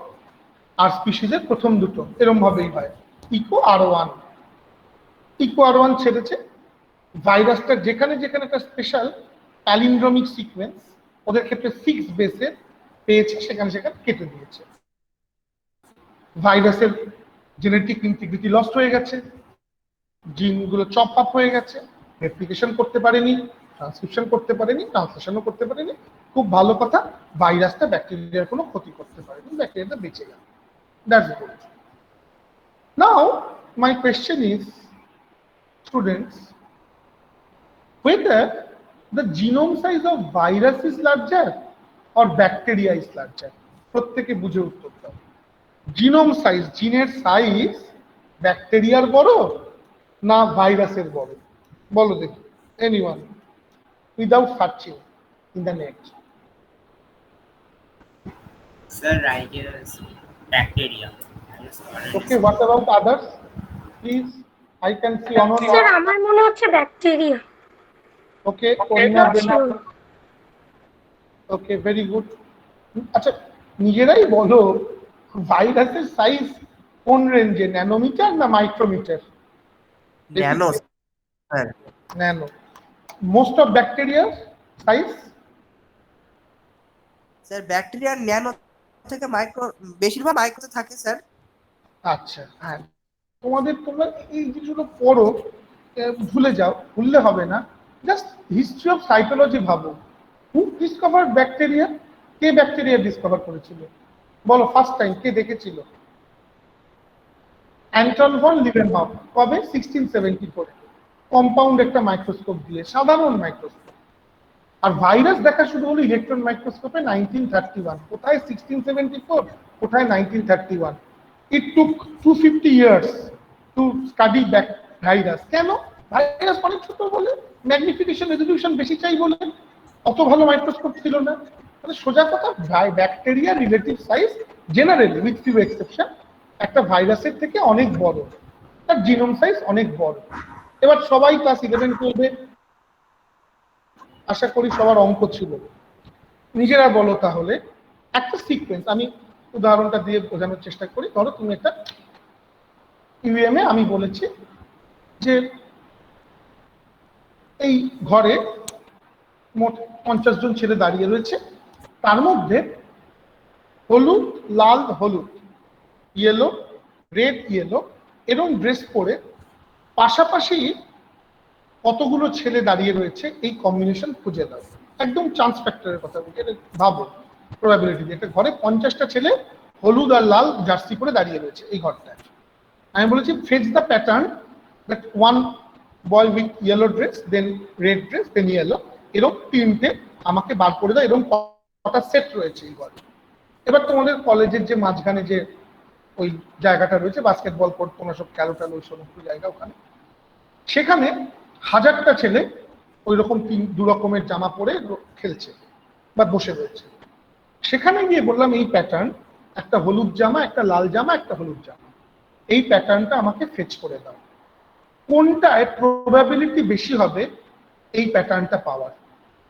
আর স্পিসিসের প্রথম দুটো এরকম ভাবেই হয়। ইকো আর1, ইকো আর1 ছেড়েছে। ভাইরাসটা যেখানে যেখানে একটা স্পেশাল প্যালিন্ড্রোমিক সিকোয়েন্স ওদের ক্ষেত্রে 6 বেসের পেয়েছে, সেখানে সেখানে কেটে দিয়েছে। ভাইরাসের জেনেটিক ইন্টিগ্রিটি লস্ট হয়ে গেছে, জিনগুলো চপ আপ হয়ে গেছে, রেপ্লিকেশন করতে পারেনি, ট্রান্সক্রিপশন করতে পারেনি, ট্রান্সলেশনও করতে পারেনি। খুব ভালো কথা, ভাইরাসটা ব্যাকটেরিয়ার কোনো ক্ষতি করতে পারেনি, ব্যাকটেরিয়াটা বেঁচে গেল। That's good. Now my question is, students, whether the genome size of virus is larger or bacteria is larger. প্রত্যেকে বুঝে উত্তর দাও। জিনোম সাইজ, জিনের সাইজ ব্যাকটেরিয়ার বড় না ভাইরাসের বড়? বলো দেখি, anyone, without searching in the net. Sir, I guess bacteria. Okay, what about others? Please, I can see on sir আমার মনে হচ্ছে bacteria. Okay, okay, very good. আচ্ছা, নিজেরাই বলো ভাইরাসের সাইজ কোন রেঞ্জে, ন্যানোমিটার না micrometre? Nano sir. Nano. Most of bacteria size? Sir bacteria nano থেকে মাইক্রো, বেশিরভাগ মাইক্রোতে থাকে স্যার। আচ্ছা, হ্যাঁ, তোমরা এই জিনিসগুলো পড়ো, ভুলে যাও, ভুললে হবে না। জাস্ট হিস্ট্রি অফ সাইটোলজি ভাবো। Who discover bacteria? কে ব্যাকটেরিয়া ডিসকভার করেছিল বলো? ফার্স্ট টাইম কে দেখেছিল? Anton von Leeuwenhoek. কবে? 1674। কম্পাউন্ড একটা মাইক্রোস্কোপ দিয়ে, সাধারণ মাইক্রোস্কোপ। আর ভাইরাস দেখা শুরু হলো ইলেকট্রন মাইক্রোস্কোপে 1931। কোথায় 1674, কোথায় 1931? It took 250 years to study virus. কেন? ভাইরাস অনেক ছোট বলে, ম্যাগনিফিকেশন রেজলিউশন বেশি চাই বলে, অত ভালো মাইক্রোস্কোপ ছিল না। মানে সোজা কথা, bacteria relative size generally with few exception একটা ভাইরাসের থেকে অনেক বড়, তার জিনোম সাইজ অনেক বড়। এবার সবাই ক্লাস 11 12 আশা করি সবার অঙ্ক ছিল। নিজেরা বলো তাহলে একটা সিকোয়েন্স, আমি উদাহরণটা দিয়ে বোঝানোর চেষ্টা করি। ধরো তুমি একটা ইউএমএ, আমি বলেছি যে এই ঘরে মোট 50 জন ছেলে দাঁড়িয়ে রয়েছে, তার মধ্যে হলুদ লাল হলুদ, ইয়েলো রেড ইয়েলো এরকম ড্রেস পরে পাশাপাশি কতগুলো ছেলে দাঁড়িয়ে রয়েছে এই কম্বিনেশন খুঁজে দাও। একদম চান্স ফ্যাক্টরের কথা বলছি, এটা ভাবো প্রবাবিলিটি। একটা ঘরে 50টা ছেলে হলুদ আর লাল জার্সি পরে দাঁড়িয়ে রয়েছে এই ঘরটায়। আমি বলেছি fetch the pattern that one boy with yellow dress, then red dress, then yellow, এরকম তিনটে আমাকে বার করে দাও। এরকম কটা সেট রয়েছে এই ঘরে। এবার তোমাদের কলেজের যে মাঝখানে যে ওই জায়গাটা রয়েছে বাস্কেটবল কোর্ট, তোমরা সব ক্যালোটাল ওই সমস্ত জায়গা, ওখানে সেখানে 1000টা ছেলে ওই রকম দু রকমের জামা পরে খেলছে বা বসে রয়েছে। সেখানে গিয়ে বললাম এই প্যাটার্ন, একটা হলুদ জামা, একটা লাল জামা, একটা হলুদ জামা, এই প্যাটার্নটা আমাকে ফেচ করে দাও। কোনটায় প্রবাবিলিটি বেশি হবে এই প্যাটার্নটা পাওয়ার?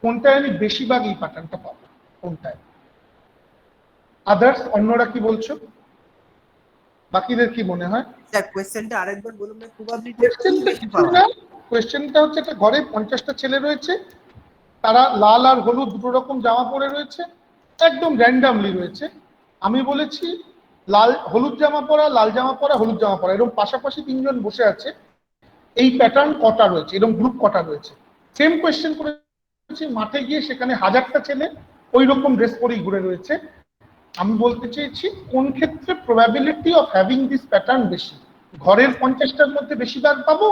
কোনটায় আমি বেশিরভাগ এই প্যাটার্নটা পাবো? কোনটায়? আদার্স অন্যরা কি বলছো? বাকিদের কি মনে হয়? স্যার কোয়েশ্চেনটা আরেকবার বলুন না, প্রবাবিলিটি কোয়েশ্চেনটা বেশি কিছু পাওয়া। না, কোয়েশ্চেনটা হচ্ছে একটা ঘরে 50টা ছেলে রয়েছে, তারা লাল আর হলুদ দুটো রকম জামা পরে রয়েছে, একদম র্যান্ডামলি রয়েছে। আমি বলেছি লাল হলুদ জামা পরা, লাল জামা পরা, হলুদ জামা পরা, এরকম পাশাপাশি তিনজন বসে আছে, এই প্যাটার্ন কটা রয়েছে, এরকম গ্রুপ কটা রয়েছে। সেম কোয়েশ্চেন করেছি মাঠে গিয়ে, সেখানে 1000টা ছেলে ওই রকম ড্রেস পরেই ঘুরে রয়েছে। আমি বলতে চেয়েছি কোন ক্ষেত্রে probability of having this pattern বেশি, ঘরের 50টার মধ্যে বেশিবার পাবো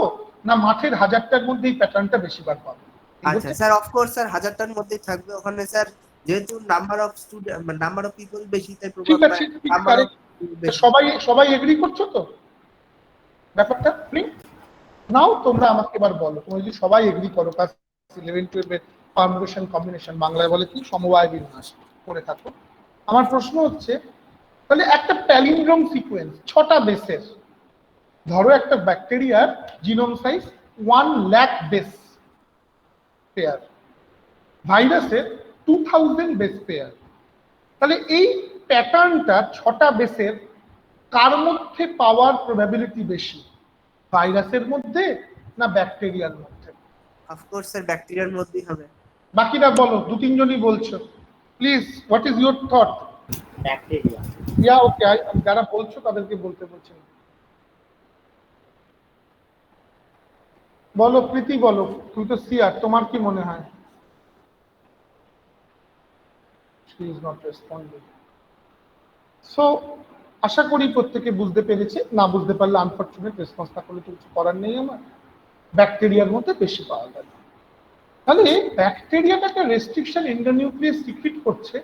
না মাঠের 1000টার মধ্যে এই প্যাটার্নটা বেশিবার পাবো? আচ্ছা স্যার, অফকোর্স স্যার 1000টার মধ্যেই থাকবে ওখানে স্যার, যেহেতু number of student number of people বেশি, তাই ঠিক আছে, সবাই এগ্রি করছো তো ব্যাপারটা? নাও তোমরা আমাকে এবার বলো, তোমরা যদি সবাই এগ্রি করো, ক্লাস 11-12 এর পারমুটেশন কম্বিনেশন, বাংলায় বলে কি সমবায় বিন্যাস করে থাকো, আমার প্রশ্ন হচ্ছে তাহলে একটা প্যালিন্ড্রোম সিকোয়েন্স 6টা বেসের, ধরো একটা ব্যাকটেরিয়ার genome size 1 lakh base pair, ভাইরাসের 2000 বেস পেয়ার, তাহলে এই প্যাটার্নটা 6টা বেসের কার মধ্যে পাওয়ার প্রবাবিলিটি বেশি, ভাইরাসের মধ্যে না ব্যাকটেরিয়ার মধ্যে? অফকোর্স স্যার ব্যাকটেরিয়ার মধ্যেই হবে। বাকিরা বলো, 2-3 জনই বলছো, please what is your thought? Bacteria. Yeah okay, যারা বলছো তাদেরকে বলতে বলছি। বলো প্রীতি, বলো, তুমি তো সিয়ার, তোমার কি মনে হয়? She is not responding. So আশা করি প্রত্যেকে বুঝতে পেরেছে, না বুঝতে পারলে আনফরচুনেট, রেসপন্স না করলে তো কিছু করার নেই আমার, ব্যাকটেরিয়ার মধ্যে বেশি পাওয়া গেল। তাহলে ব্যাকটেরিয়াটা একটা রেস্ট্রিকশন এন্ডোনিউক্লিয়াস সিক্রেট করছে,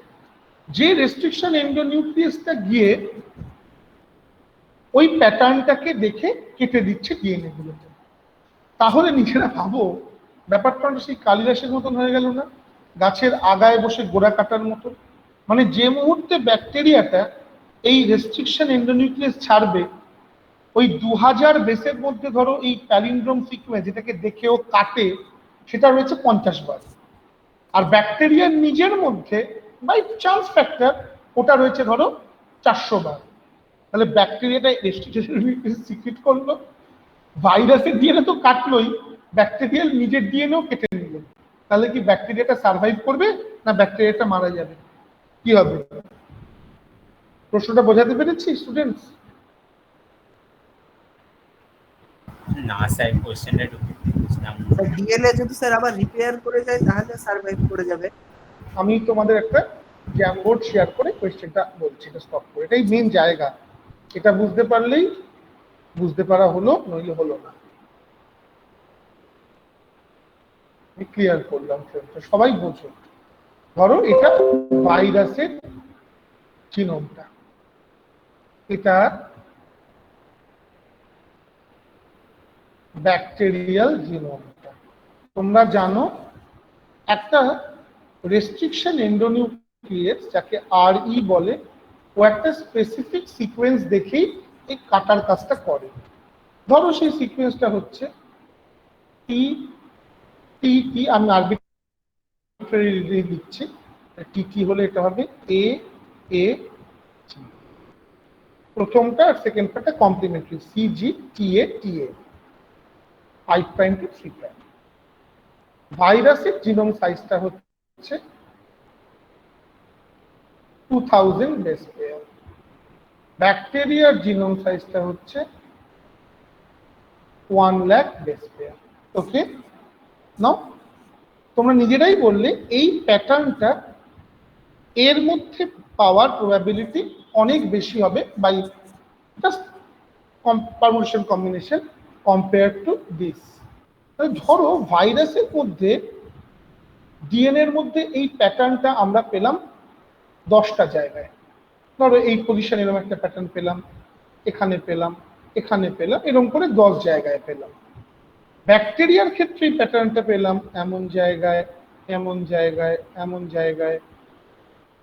যে রেস্ট্রিকশন এন্ডোনিউক্লিয়াসটা গিয়ে ওই প্যাটার্নটাকে দেখে কেটে দিচ্ছে ডিএনএ গুলোতে। তাহলে নিজেরা ভাবো ব্যাপারটা সেই কালিদাসের মতন হয়ে গেল না, গাছের আগায় বসে গোড়া কাটার মতো। মানে যে মুহূর্তে ব্যাকটেরিয়াটা এই রেস্ট্রিকশন এন্ডোনিউক্লিয়াস ছাড়বে, ওই 2000 বেসের মধ্যে ধরো এই প্যালিন্ড্রোম সিকোয়েন্স যেটাকে দেখেও কাটে, সেটা রয়েছে 50 বার, আর ব্যাকটেরিয়ার নিজের মধ্যে বাই চান্স ফ্যাক্টর ওটা রয়েছে ধরো 400 বার। তাহলে ব্যাকটেরিয়াটা রেস্ট্রিকশন সিক্রেট করলো, ভাইরাসের ডিএনএ তো কাটলোই, ব্যাকটেরিয়াল নিজের ডিএনএও কেটে নিল। তাহলে কি ব্যাকটেরিয়াটা সার্ভাইভ করবে না ব্যাকটেরিয়াটা মারা যাবে? কি হবে? প্রশ্নটা বোঝাতে পেরেছি স্টুডেন্টস? না স্যার, কোশ্চেনটা একটু বুঝলাম না। ডিএনএ যদি স্যার আবার রিপেয়ার করে যায় তাহলে সার্ভাইভ করে যাবে। আমি তোমাদের একটা জ্যাম বোর্ড শেয়ার করে কোয়েশ্চেনটা বলছি, এটা স্টপ করে, এটাই মেন জায়গা। এটা বুঝতে পারলেই বুঝতে পারা হলো, নইলে হলো না। আমি ক্লিয়ার করলাম, সবাই বোঝো। ধরো এটা ভাইরাসের জিনোমটা, এটা ব্যাকটেরিয়াল জিনোমটা। তোমরা জানো একটা রেস্ট্রিকশন এন্ডোনিউক্লিয়াস যাকে আরই বলে, ও একটা স্পেসিফিক সিকোয়েন্স দেখেই এই কাটার কাজটা করে। ধরো সেই সিকোয়েন্সটা হচ্ছে টি টি টি, আমি আরবিট্রারি দিচ্ছি, টি টি হলে এটা হবে এ এ, প্রথমটা আর সেকেন্ড পার্টটা complimentary, C G T A T A, 5 prime to 3 prime. ভাইরাসের জিনোম সাইজটা হচ্ছে 2000 বেস পেয়ার, ব্যাকটেরিয়ার জিনোম সাইজটা হচ্ছে 1 লাখ বেস পেয়ার। ওকে, নাও তোমরা নিজেরাই বললে এই প্যাটার্নটা এর মধ্যে পাওয়ার প্রবাবিলিটি অনেক বেশি হবে by just permutation combination compare to this. ধরো ভাইরাসের মধ্যে ডিএনএ এর মধ্যে এই প্যাটার্নটা আমরা পেলাম 10টা জায়গায়, ধরো এই পজিশন এরকম একটা প্যাটার্ন পেলাম, এখানে পেলাম, এখানে পেলাম, এরকম করে 10 জায়গায় পেলাম। ব্যাকটেরিয়ার ক্ষেত্রে এই প্যাটার্নটা পেলাম এমন জায়গায়, এমন জায়গায়, এমন জায়গায়,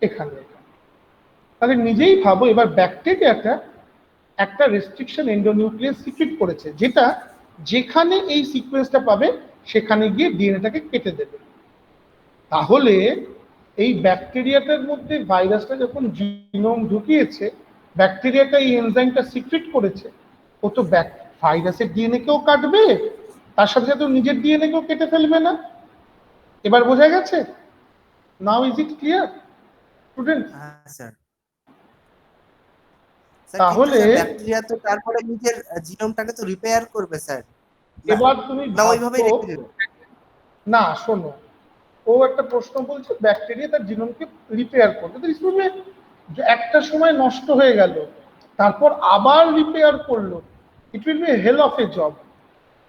এখানে। তাহলে নিজেই ভাবো এবার ব্যাকটেরিয়াটা একটা রেস্ট্রিকশন এন্ডোনিউক্লিয়াস সিক্রেট করেছে, যেটা যেখানে এই সিকোয়েন্সটা পাবে সেখানে গিয়ে ডিএনএটাকে কেটে দেবে। তাহলে এই ব্যাকটেরিয়াটার মধ্যে ভাইরাসটা যখন জিনোম ঢুকিয়েছে, ব্যাকটেরিয়াটা এই এনজাইমটা সিক্রেট করেছে, ও তো ভাইরাসের ডিএনএ কেও কাটবে, তার সাথে সাথে নিজের ডিএনএ কেও কেটে ফেলবে না। এবার বোঝা গেছে? Now is it clear student? হ্যাঁ স্যার। তাহলে ব্যাকটেরিয়া তো তারপরে নিজের জিনোমটাকে তো রিপেয়ার করবে স্যার। এবার তুমি না ওইভাবেই ভাবছো, রেখে দেবে। না শোনো, ও একটা প্রশ্ন বলছে ব্যাকটেরিয়া তার জিনোমকে রিপেয়ার করবে, তো ইসবে একটা সময় নষ্ট হয়ে গেল, তারপর আবার রিপেয়ার করলো, it will be hell of a job.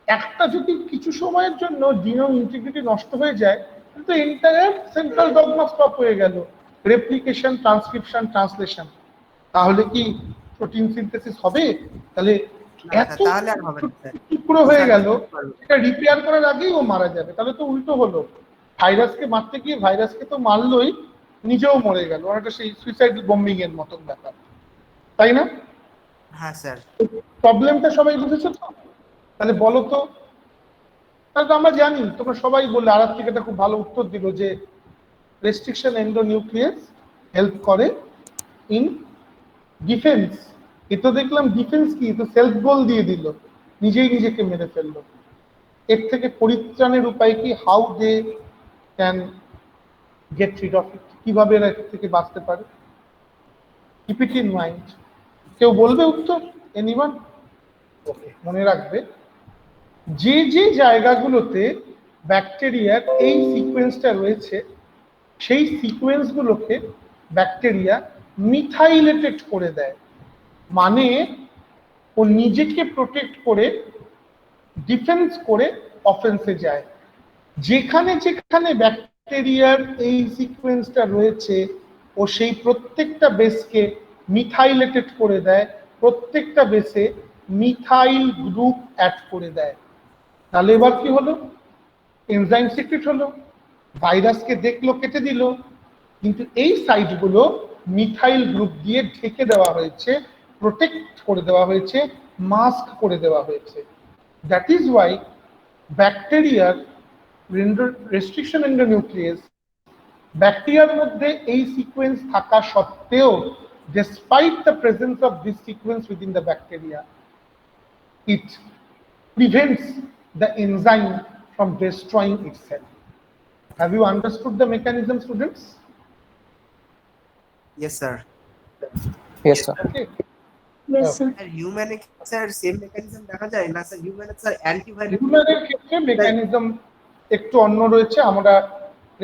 একটা যদি কিছু সময়ের জন্য জিনোম ইন্টিগ্রিটি নষ্ট হয়ে যায়, তো এন্টায়ার সেন্ট্রাল ডগমা স্টপ হয়ে গেল, রেপ্লিকেশন, ট্রান্সক্রিপশন, ট্রান্সলেশন। তাহলে কি প্রোটিন সিনথেসিস হবে? তাহলে এত তাহলে আর হবে না স্যার। টুকরো হয়ে গেল, এটা রিপেয়ার করার আগেই ও মারা যাবে। তাহলে তো উল্টো হলো, ভাইরাসকে মারতে গিয়ে ভাইরাসকে তো মারলোই, নিজেও মরে গেল, অনেকটা সেই সুইসাইড বম্বিং এর মতন ব্যাপার, তাই না? হ্যাঁ স্যার। প্রবলেমটা সবাই বুঝেছো তো? তাহলে বলো তো, তাহলে তো আমরা জানি, তোমরা সবাই বললে, আরাত্রিক এটা খুব ভালো উত্তর দিল যে রেস্ট্রিকশন এন্ডোনিউক্লিয়াস হেল্প করে ইন ডিফেন্স। এ তো দেখলাম ডিফেন্স কি, তো সেলফ গোল দিয়ে দিল, নিজেই নিজেকে মেরে ফেললো। এর থেকে পরিত্রাণের উপায় কি? How they can get rid of it, কিভাবে এর থেকে বাঁচতে পারে? Keep it in mind. কেউ বলবে উত্তর? এনিওয়ান? ওকে, মনে রাখবে যে যে জায়গাগুলোতে ব্যাকটেরিয়ার এই সিকোয়েন্সটা রয়েছে, সেই সিকোয়েন্সগুলোকে ব্যাকটেরিয়া মিথাইলেটেড করে দেয়, মানে ও নিজেকে প্রোটেক্ট করে, ডিফেন্স করে অফেন্সে যায়। যেখানে যেখানে ব্যাকটেরিয়ার এই সিকোয়েন্সটা রয়েছে, ও সেই প্রত্যেকটা বেসকে মিথাইলেটেড করে দেয়, প্রত্যেকটা বেসে মিথাইল গ্রুপ অ্যাড করে দেয়। তাহলে এবার কি হলো? এনজাইম সিক্রেট হলো, ভাইরাসকে দেখলো, কেটে দিল, কিন্তু এই সাইটগুলো মিথাইল গ্রুপ দিয়ে ঢেকে দেওয়া হয়েছে, প্রোটেক্ট করে দেওয়া হয়েছে, মাস্ক করে দেওয়া হয়েছে। দ্যাট ইজ ওয়াই ব্যাকটেরিয়ার রেস্ট্রিকশন এন্ডোনিউক্লিয়াস, ব্যাকটেরিয়ার মধ্যে এই সিকোয়েন্স থাকা সত্ত্বেও, despite the presence of this sequence within the bacteria, it prevents the enzyme from destroying itself. Have you understood the mechanism, students? Yes sir. Yes, sir. Okay. Yes, sir. R হিউম্যানে sir same mechanism দেখা যায় না sir? হিউম্যানে sir antiviral হিউম্যানের ক্ষেত্রে mechanism একটু অন্য রয়েছে, আমরা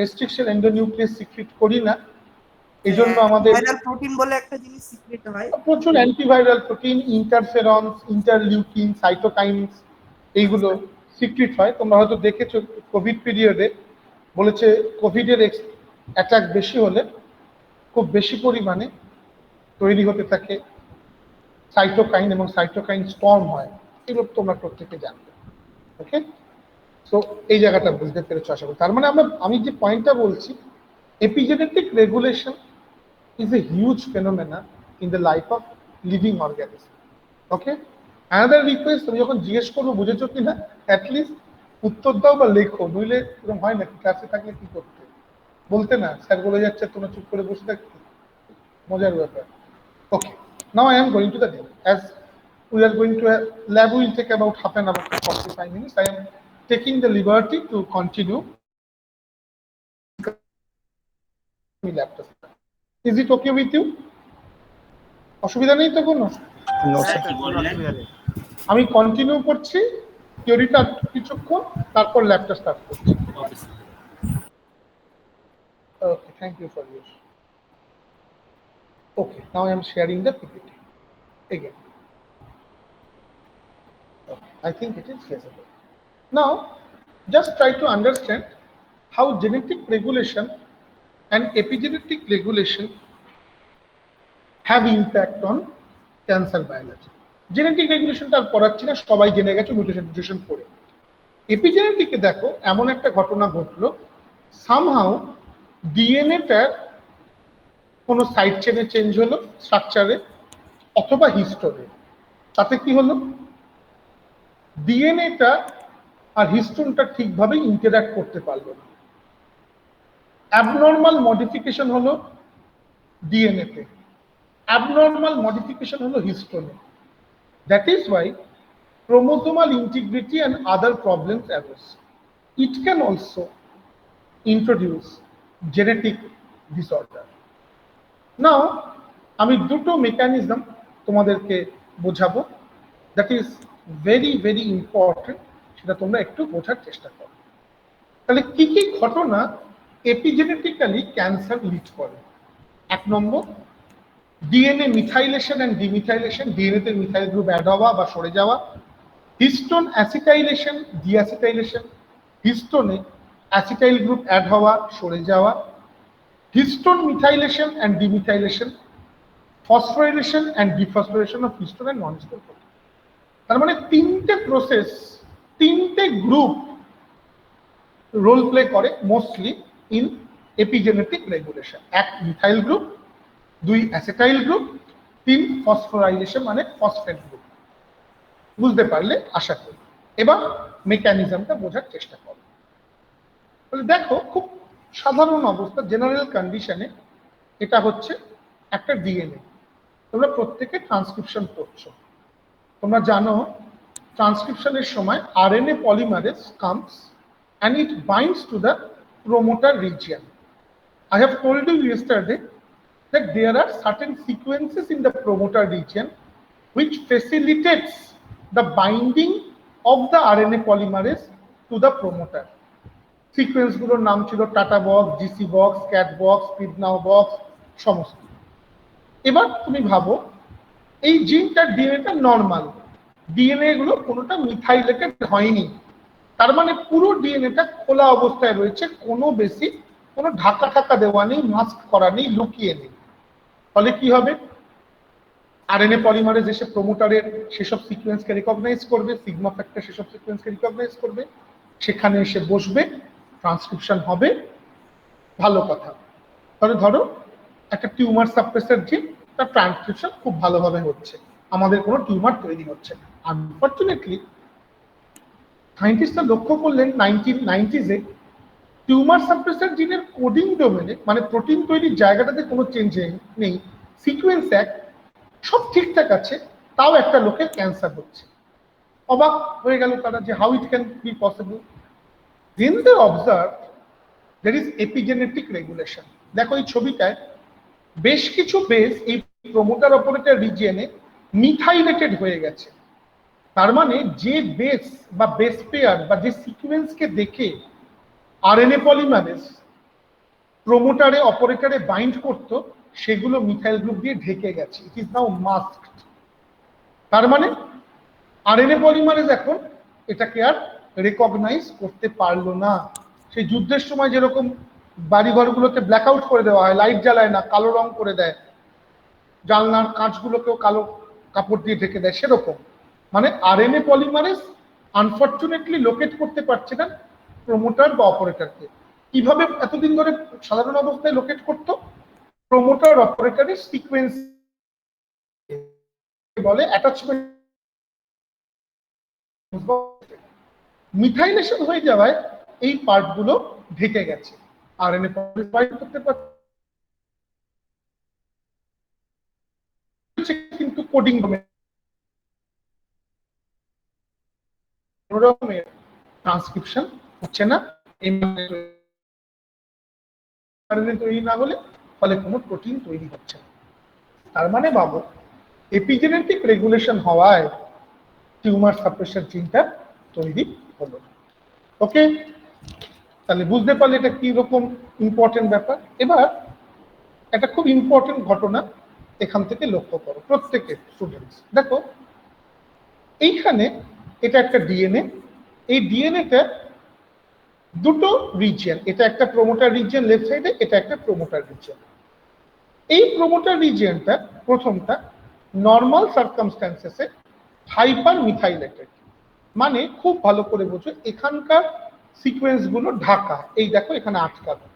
restriction endonuclease secret করি না, এই জন্য আমাদের ভাইরাল প্রোটিন বলে একটা জিনিস সিক্রেট হয়। প্রচুর অ্যান্টিভাইরাল প্রোটিন, ইন্টারফেরনস, ইন্টারলিউকিন, সাইটোকাইনস, এইগুলো সিক্রেট হয়। তোমরা হয়তো দেখেছো কোভিড পিরিয়ডে বলেছে কোভিডের অ্যাটাক বেশি হলে খুব বেশি পরিমাণে তৈরি হতে থাকে সাইটোকাইন, এবং সাইটোকাইন স্টর্ম হয়, এগুলো তোমরা প্রত্যেকে জানবে। ওকে, সো এই জায়গাটা বুঝতে পেরেছো আশা করি। তার মানে আমি যে পয়েন্টটা বলছি, epigenetic regulation is a huge phenomena in the life of living organism. Okay, another request, তুমি যখন জিজ্ঞেস করবো বুঝেছো কিনা, অ্যাটলিস্ট উত্তর দাও বা লেখো, নইলে এরকম হয় না ক্লাসে থাকলে কি করতে, বলতে না স্যার বলে যাচ্ছে তোমরা চুপ করে বসে থাকতে, মজার ব্যাপার। Okay, now I am going to the demo. As we are going to a lab, will take about half an hour to 45 minutes. I am taking the liberty to continue. Is it okay with you? অসুবিধা নেই তো কোনো? No, sir sir. কি বললেন? আমি continue করছি থিওরিটা কিছুক্ষণ, তারপর ল্যাবটা স্টার্ট করছি। Okay sir. Okay, thank you for your. Okay, now I am sharing the PPT again. Okay, I think it is visible. Now, just try to understand how genetic regulation and epigenetic regulation have impact on cancer biology. Genetic regulation তার পড়াচ্ছি না, সবাই জেনে গেছে mutation পড়ে। এপিজেনেটিকে দেখো, এমন একটা ঘটনা ঘটলো, সামহাউ ডিএনএটার কোনো সাইড চেনে চেঞ্জ হলো, স্ট্রাকচারে অথবা হিস্টোনে। তাতে কি হলো, ডিএনএটা আর হিস্টোনটা ঠিকভাবে ইন্টারঅ্যাক্ট করতে পারলো না। অ্যাবনর্মাল মডিফিকেশন হলো ডিএনএ তে, অ্যাবনর্মাল মডিফিকেশন হলো হিস্টোনে। That is why chromosomal integrity and other problems arise. It can also introduce genetic disorder. Now, আমি দুটো মেকানিজম তোমাদেরকে বোঝাবো, that is very very important, সেটা তোমরা একটু বোঝার চেষ্টা করো। তাহলে কি কি ঘটনা এপিজেনেটিক্যালি ক্যান্সার লিড করে? 1 number, DNA methylation and demethylation, DNA তে মিথাইল গ্রুপ অ্যাড হওয়া বা সরে যাওয়া, হিস্টোন অ্যাসিটাইলেশন ডিঅ্যাসিটাইলেশন, হিস্টোনে অ্যাসিটাইল গ্রুপ অ্যাড হওয়া সরে যাওয়া, histone methylation and demethylation, phosphorylation and dephosphorylation of histone and non histone protein. তার মানে 3টে প্রসেস, 3টে গ্রুপ রোল প্লে করে mostly in epigenetic regulation. 1 methyl group, 2 acetyl group, 3 phosphorylation মানে ফসফেট গ্রুপ। বুঝতে পারলে আশা করি। এবার মেকানিজমটা বোঝার চেষ্টা করো। তাহলে দেখো, খুব সাধারণ অবস্থা, জেনারেল কন্ডিশনে এটা হচ্ছে একটা ডিএনএ। তোমরা প্রত্যেকে ট্রান্সক্রিপশন করছো, তোমরা জানো ট্রান্সক্রিপশনের সময় RNA polymerase comes and it binds to the promoter region. I have told you yesterday that there are certain sequences in the promoter region which facilitates the binding of the RNA polymerase to the promoter. Sequence গুলোর নাম ছিল TATA box, GC box, CAAT box, Pribnow box সমস্ত। এবার তুমি ভাবো এই জিনটার ডিএনএটা normal, DNA গুলো কোনোটা মিথাইলেটেড হয়নি, তার মানে পুরো ডিএনএটা খোলা অবস্থায় রয়েছে, কোনো বেশি কোনো ঢাকা দেওয়া নেই, মাস্ক করা নেই, লুকিয়ে নেই। ফলে কি হবে, আরএনএ পলিমারেজ এসে প্রোমোটারের সেসব সিকোয়েন্সকে রিকগনাইজ করবে, সিগমা ফ্যাক্টর সেসব সিকোয়েন্সকে রিকগনাইজ করবে, সেখানে এসে বসবে, ট্রান্সক্রিপশন হবে, ভালো কথা। তাহলে ধরো একটা টিউমার সাপ্রেসার জিন, তার ট্রান্সক্রিপশন খুব ভালোভাবে হচ্ছে, আমাদের কোনো টিউমার তৈরি হচ্ছে না। আনফর্চুনেটলি সায়েন্টিস্টরা লক্ষ্য করলেন 1990s টিউমার সাপ্রেসার জিনের কোডিং ডোমেনে, মানে প্রোটিন তৈরির জায়গাটাতে কোনো চেঞ্জ নেই, সিকোয়েন্স এক, সব ঠিকঠাক আছে, তাও একটা লোকের ক্যান্সার হচ্ছে। অবাক হয়ে গেল তারা যে how it can be possible. Then they observe there is epigenetic regulation. দেখো এই ছবিটায় বেশ কিছু বেস এই প্রোমোটার অপারেটর রিজিয়নে মিথাইলেটেড হয়ে গেছে। তার মানে যে বেস বা বেস পেয়ার বা যে সিকোয়েন্সকে দেখে আরএনএ পলিমারেজ প্রোমোটারে অপারেটরে বাইন্ড করতো, সেগুলো মিথাইল গ্রুপ দিয়ে ঢেকে গেছে, ইট ইজ নাও মাস্কড। তার মানে আরএনএ পলিমারেজ এখন এটাকে আর রেকগনাইজ করতে পারলো না। সেই যুদ্ধের সময় যেরকম বাড়িঘরগুলোকে ব্ল্যাক আউট করে দেওয়া হয়, লাইট জ্বালায় না, কালো রং করে দেয়, জানলার কাঁচগুলোকেও কালো কাপড় দিয়ে ঢেকে দেয়, সেরকম মানে আরএনএ পলিমারেজ আনফর্চুনেটলি লোকেট করতে পারছে না প্রোমোটার বা অপারেটরকে। কিভাবে এতদিন ধরে সাধারণ অবস্থায় লোকেট করতো? প্রোমোটার অপারেটরের সিকোয়েন্স বলে অ্যাটাচমেন্ট। মিথাইলেশন হয়ে যাওয়ায় এই পার্টগুলো ঢেকে গেছে, আরএনএ পলিমারেজ করতে পারছে কিন্তু কোডিং রকমের ট্রান্সক্রিপশন হচ্ছে না, তৈরি না হলে ফলে কোনো প্রোটিন তৈরি হচ্ছে না। তার মানে ভাবো এপিজেনেটিক রেগুলেশন হওয়ায় টিউমার সাপ্রেশন জিনটা তৈরি হলো। ওকে, তাহলে বুঝতে পারলে এটা কি রকম ইম্পর্টেন্ট ব্যাপার। এবার একটা খুব ইম্পর্টেন্ট ঘটনা এখান থেকে লক্ষ্য করো প্রত্যেকের স্টুডেন্টস। দেখো এইখানে এটা একটা ডিএনএ, এই ডিএনএটা দুটো রিজিয়ন, এটা একটা প্রোমোটার রিজিয়ন লেফট সাইডে, এটা একটা প্রোমোটার রিজিয়ন। এই প্রোমোটার রিজিয়নটা প্রথমটা নর্মাল সার্কামস্ট্যান্সেসে হাইপার মিথাইলেটেড, মানে খুব ভালো করে বোঝো এখানকার সিকোয়েন্স গুলো ঢাকা, এই দেখো এখানে আটকানো।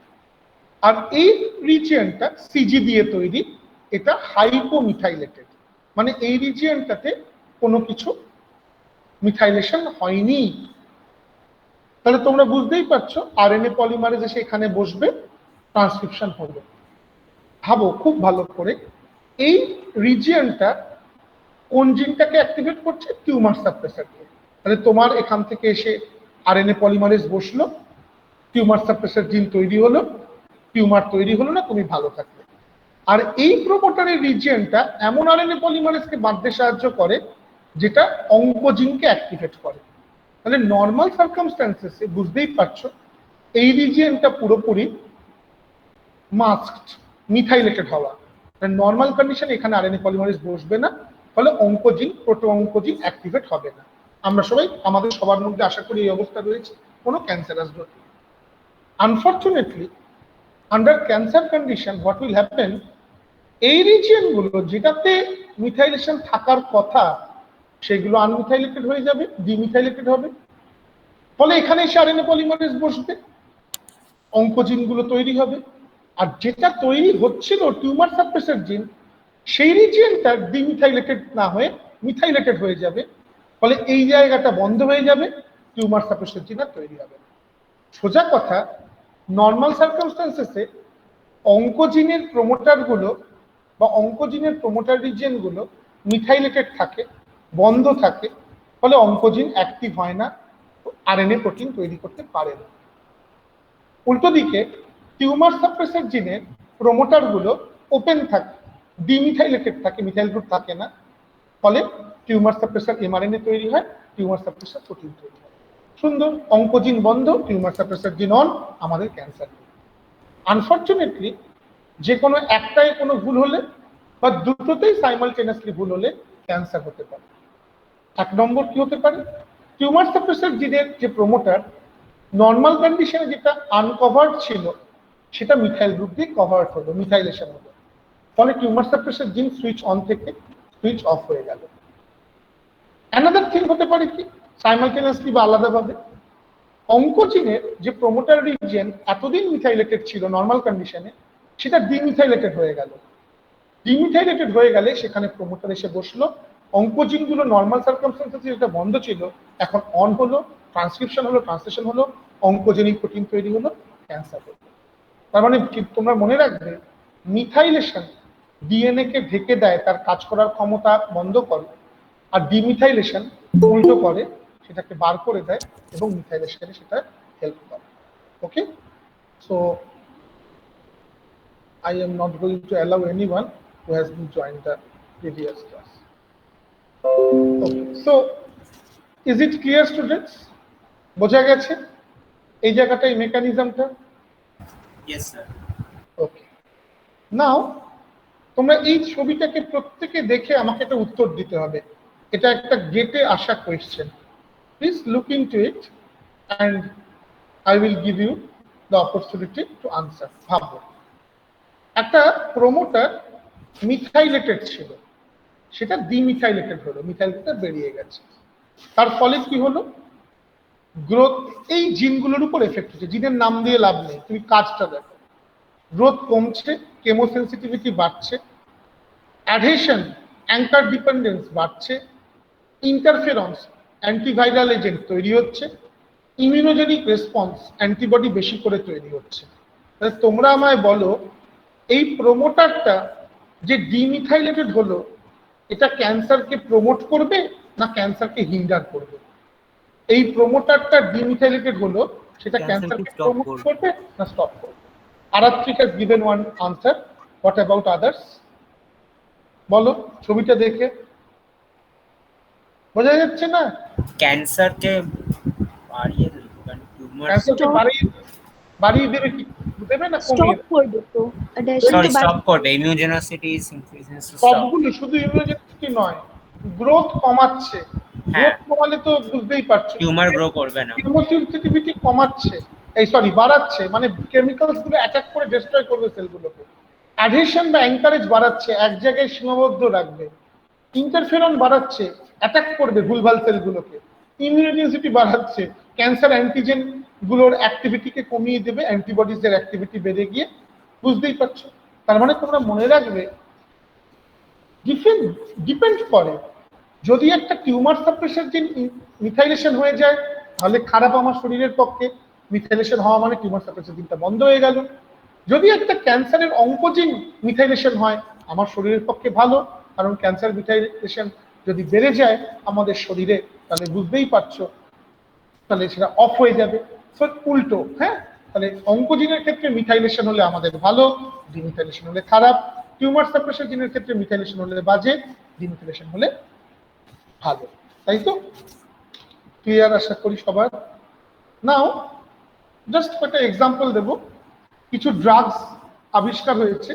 আর এই রিজিয়নটা সিজি দিয়ে তৈরি, এটা হাইপোমিথাইলেটেড, মানে এই রিজিয়নটাতে কোনো কিছু মিথাইলেশন হয়নি। তাহলে তোমরা বুঝতেই পারছো আরএনএ পলিমারেজ এসে এখানে বসবে, ট্রান্সক্রিপশন হলো। ভাবো খুব ভালো করে, এই রিজিয়নটা কোন জিনটাকে অ্যাক্টিভেট করছে? টিউমার সাপ্রেসারকে। তাহলে তোমার এখান থেকে এসে আরএনএ পলিমারেজ বসলো, টিউমার সাপ্রেসার জিন তৈরি হলো, টিউমার তৈরি হলো না, তুমি ভালো থাকলে। আর এই প্রোমোটারের রিজিয়নটা এমন আরএনএ পলিমারেজকে বাঁধতে সাহায্য করে যেটা অঙ্কোজিনকে অ্যাক্টিভেট করে। তাহলে নর্মাল সার্কামস্ট্যান্সেসে বুঝতেই পারছো এই রিজিয়নটা পুরোপুরি মাস্কড, মিথাইলেটেড হওয়া। নর্মাল কন্ডিশন এখানে আরএনএ পলিমারেজ বসবে না, ফলে অঙ্কোজিন, প্রোটো অঙ্কোজিন অ্যাক্টিভেট হবে না। আমরা সবাই, আমাদের সবার মধ্যে আশা করি এই অবস্থা রয়েছে, কোনো cancerous growth. Unfortunately under cancer condition what will happen, এই রিজিয়নগুলো যেটাতে মিথাইলেশন থাকার কথা সেগুলো আনমিথাইলেটেড হয়ে যাবে, ডিমিথাইলেটেড হবে। ফলে এখানে এসে আরএনএ পলিমারেজ বসবে, অঙ্কোজিনগুলো তৈরি হবে। আর যেটা তৈরি হচ্ছিল টিউমার সাপ্রেসার জিন, সেই রিজিয়নটা ডিমিথাইলেটেড না হয়ে মিথাইলেটেড হয়ে যাবে। ফলে এই জায়গাটা বন্ধ হয়ে যাবে, টিউমার সাপ্রেসার জিন আর তৈরি হবে না। সোজা কথা, নর্মাল সার্কামস্ট্যান্সেসে অঙ্কোজিনের প্রোমোটারগুলো বা অঙ্কোজিনের প্রোমোটার রিজিয়নগুলো মিথাইলেটেড থাকে, বন্ধ থাকে। ফলে অঙ্কোজিন অ্যাক্টিভ হয় না, আরএনএ প্রোটিন তৈরি করতে পারে না। উল্টো দিকে টিউমার সাপ্রেসার জিনের প্রোমোটারগুলো ওপেন থাকে, ডিমিথাইলেটেড থাকে, মিথাইল গ্রুপ থাকে না। ফলে টিউমার সাপ্রেসার এমআরএনএ তৈরি হয়, টিউমার সাপ্রেসার প্রোটিন তৈরি হয়। সুন্দর, অঙ্কোজিন বন্ধ, টিউমার সাপ্রেসার জিন অন, আমাদের ক্যান্সার। আনফর্চুনেটলি যে কোনো একটাই কোনো ভুল হলে বা দুটোতেই সাইমালটেনিয়াসলি ভুল হলে ক্যান্সার হতে পারে। এক নম্বর কি হতে পারে? টিউমার সাপ্রেসার জিনের যে প্রোমোটার নর্মাল কন্ডিশনে যেটা আনকভার্ড ছিল সেটা মিথাইল গ্রুপ দিয়ে কভার্ড হলো, মিথাইলেশন হলো। ফলে টিউমার সাপ্রেসার জিন সুইচ অন থেকে সুইচ অফ হয়ে গেল। অ্যানাদার থিং হতে পারে কি, সাইমালটেনিয়াসলি বা আলাদাভাবে অঙ্কোজিনের যে প্রোমোটার রিজিয়ন এতদিন মিথাইলেটেড ছিল নর্মাল কন্ডিশনে, সেটা ডিমিথাইলেটেড হয়ে গেল। ডিমিথাইলেটেড হয়ে গেলে সেখানে প্রোমোটার এসে বসলো, অঙ্কোজিনগুলো নর্মাল সার্কামস্ট্যান্সেসে যেটা বন্ধ ছিল এখন অন হলো, ট্রান্সক্রিপশন হলো, ট্রান্সলেশন হলো, অঙ্কোজেনিক প্রোটিন তৈরি হলো, ক্যান্সার হলো। তার মানে তোমরা মনে রাখবে, মিথাইলেশন ডিএনএ কে ঢেকে দেয়, তার কাজ করার ক্ষমতা বন্ধ করে। আর ডিমিথাইলেশন উল্টো করে, সেটাকে বার করে দেয় এবং মিথাইলেশনে সেটা হেল্প করে। ওকে, so I am not going to allow anyone who has been joined the previous class. Okay, so is it clear students? বোঝা গেছে এই জায়গাটা, এই মেকানিজমটা? Yes sir. ওকে, নাও তোমরা এই ছবিটাকে প্রত্যেকে দেখে আমাকে একটা উত্তর দিতে হবে। এটা একটা গেটে আসা question. Please look into it and I will give you the opportunity to answer. ভাবো, একটা প্রোমোটার মিথাইলেটেড ছিল, সেটা ডিমিথাইলেটেড হলো, মিথাইলটা বেরিয়ে গেছে। তার ফলে কি হলো? গ্রোথ, এই জিনগুলোর উপর এফেক্ট হচ্ছে। জিনের নাম দিয়ে লাভ নেই, তুমি কাজটা দেখো। গ্রোথ কমছে, কেমোসেন্সিটিভিটি বাড়ছে, অ্যাডহেশন, অ্যাঙ্কার ডিপেন্ডেন্স বাড়ছে, ইন্টারফেরন্স, অ্যান্টিভাইরাল এজেন্ট তৈরি হচ্ছে, ইমিউনোজেনিক রেসপন্স, অ্যান্টিবডি বেশি করে তৈরি হচ্ছে। তাহলে তোমরা আমায় বলো, এই প্রোমোটারটা যে ডিমিথাইলেটেড হলো, এটা ক্যান্সারকে প্রমোট করবে না ক্যান্সারকে হিন্ডার করবে? এই প্রোমোটারটা ডিমিথাইলেটেড হলো, সেটা ক্যান্সারকে প্রমোট করবে না স্টপ করবে? Arathik has given one answer. What about others? বলো ছবিটা দেখে, বোঝা যাচ্ছে না? ক্যান্সারকে বাড়িয়ে দেবে, কারণ টিউমার ক্যান্সারকে বাড়িয়ে দেবে কি দেবে না কমিয়ে? স্টপ করবে তো, সরি স্টপ করবে, immunogenicity is increasing to stop. সবগুলো, শুধু ইমিউনোজেনিসিটি নয়, গ্রোথ কমাচ্ছে। গ্রোথ কমালে তো বুঝতেই পারছো টিউমার গ্রো করবে না। কেমোসেন্সিটিভিটি কমাচ্ছে, এই সরি বাড়াচ্ছে, মানে কেমিক্যালস গুলো অ্যাটাক করে ডিস্ট্রয় করবে সেলগুলোকে। অ্যাডহেশন বা অ্যাঙ্কারেজ বাড়াচ্ছে, এক জায়গায় সীমাবদ্ধ রাখবে। ইন্টারফেরন বাড়াচ্ছে, অ্যাটাক করবে ভুলভাল সেলগুলোকে। ইমিউনোজেনিসিটি বাড়াচ্ছে, ক্যান্সার অ্যান্টিজেন গুলোর অ্যাক্টিভিটিকে কমিয়ে দেবে, অ্যান্টিবডিজের অ্যাক্টিভিটি বেড়ে গিয়ে, বুঝতেই পারছো? তার মানে তোমরা মনে রাখবে, ডিপেন্ড করে। যদি একটা টিউমার সাপ্রেসার জিন মিথাইলেশন হয়ে যায়, তাহলে খারাপ আমার শরীরের পক্ষে। মিথাইলেশন হওয়া মানে টিউমার সাপ্রেসার জিনটা বন্ধ হয়ে গেল। যদি একটা ক্যান্সারের অঙ্কোজিন মিথাইলেশন হয় আমার শরীরের পক্ষে ভালো, কারণ ক্যান্সার মিথাইলেশন যদি বেড়ে যায় আমাদের শরীরে তাহলে বুঝতেই পারছো তাহলে সেটা অফ হয়ে যাবে। সো উল্টো, হ্যাঁ, তাহলে অঙ্কোজিনের ক্ষেত্রে মিথাইলেশন হলে আমাদের ভালো, ডিমিথাইলেশন হলে খারাপ। টিউমার সাপ্রেশন জিনের ক্ষেত্রে মিথাইলেশন হলে বাজে, ডিমিথাইলেশন হলে ভালো। তাই তো? ক্লিয়ার আশা করি সবার। নাও জাস্ট একটা এক্সাম্পল দেব। কিছু ড্রাগস আবিষ্কার হয়েছে,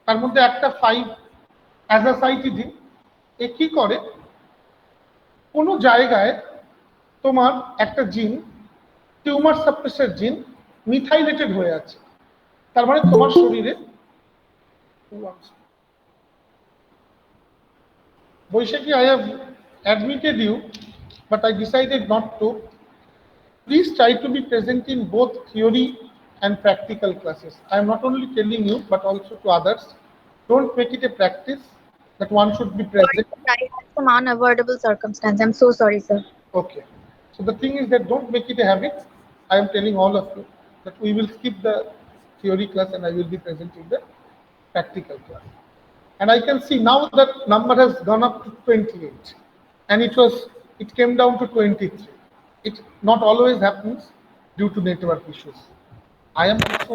তার মধ্যে একটা 5-অ্যাজাসাইটিডিন। এ কি করে, কোনো জায়গায় তোমার একটা জিন, টিউমার সাপ্রেসর জিন মিথাইলেটেড হয়ে আছে, তার মানে তোমার শরীরে বৈশাখী, I have admitted you, but I decided not to. Please try to be present in both theory and practical classes. I am not only telling you, but also to others. Don't make it a practice that one should be present. I had some unavoidable circumstance. I'm so sorry, sir. Okay. So the thing is that don't make it a habit. I am telling all of you that we will skip the theory class and I will be present in the practical class. And I can see now that number has gone up to 28, and it came down to 23. It not always happens due to network issues. I am also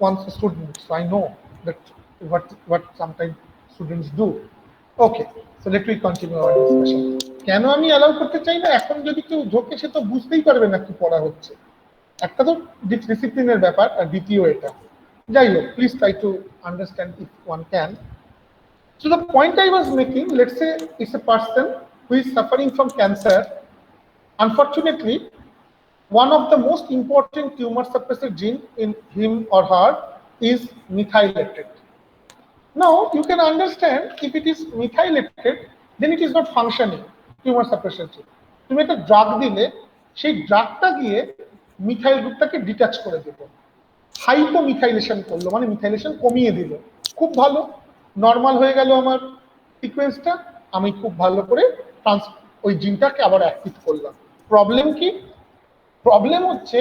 once a student, so I know that what sometimes students do. Okay, so let me continue our discussion. কেন আমি allow করতে চাই না? এখন যদি কেউ ঝোঁকে সে তো বুঝতেই পারবে না কি পড়া হচ্ছে। একটা তো ডিসিপ্লিনের ব্যাপার, আর দ্বিতীয় এটা। যাই হোক, please try to understand if one can. So the point I was making, let's say it's a person who is suffering from cancer. Unfortunately, one of the most important tumor suppressor gene in him or her is methylated. Now you can understand if it is methylated, then it is not functioning tumor suppressor gene. তুমি একটা drug দিলে সেই ড্রাগটা গিয়ে methyl গ্রুপটাকে detach করে দিল, হাইপোমিথাইলেশন করলো, মানে methylation কমিয়ে দিল। খুব ভালো, নর্মাল হয়ে গেল আমার সিকোয়েন্সটা, আমি খুব ভালো করে ওই জিনটাকে আবার অ্যাক্টিভ করলাম। প্রবলেম কি? প্রবলেম হচ্ছে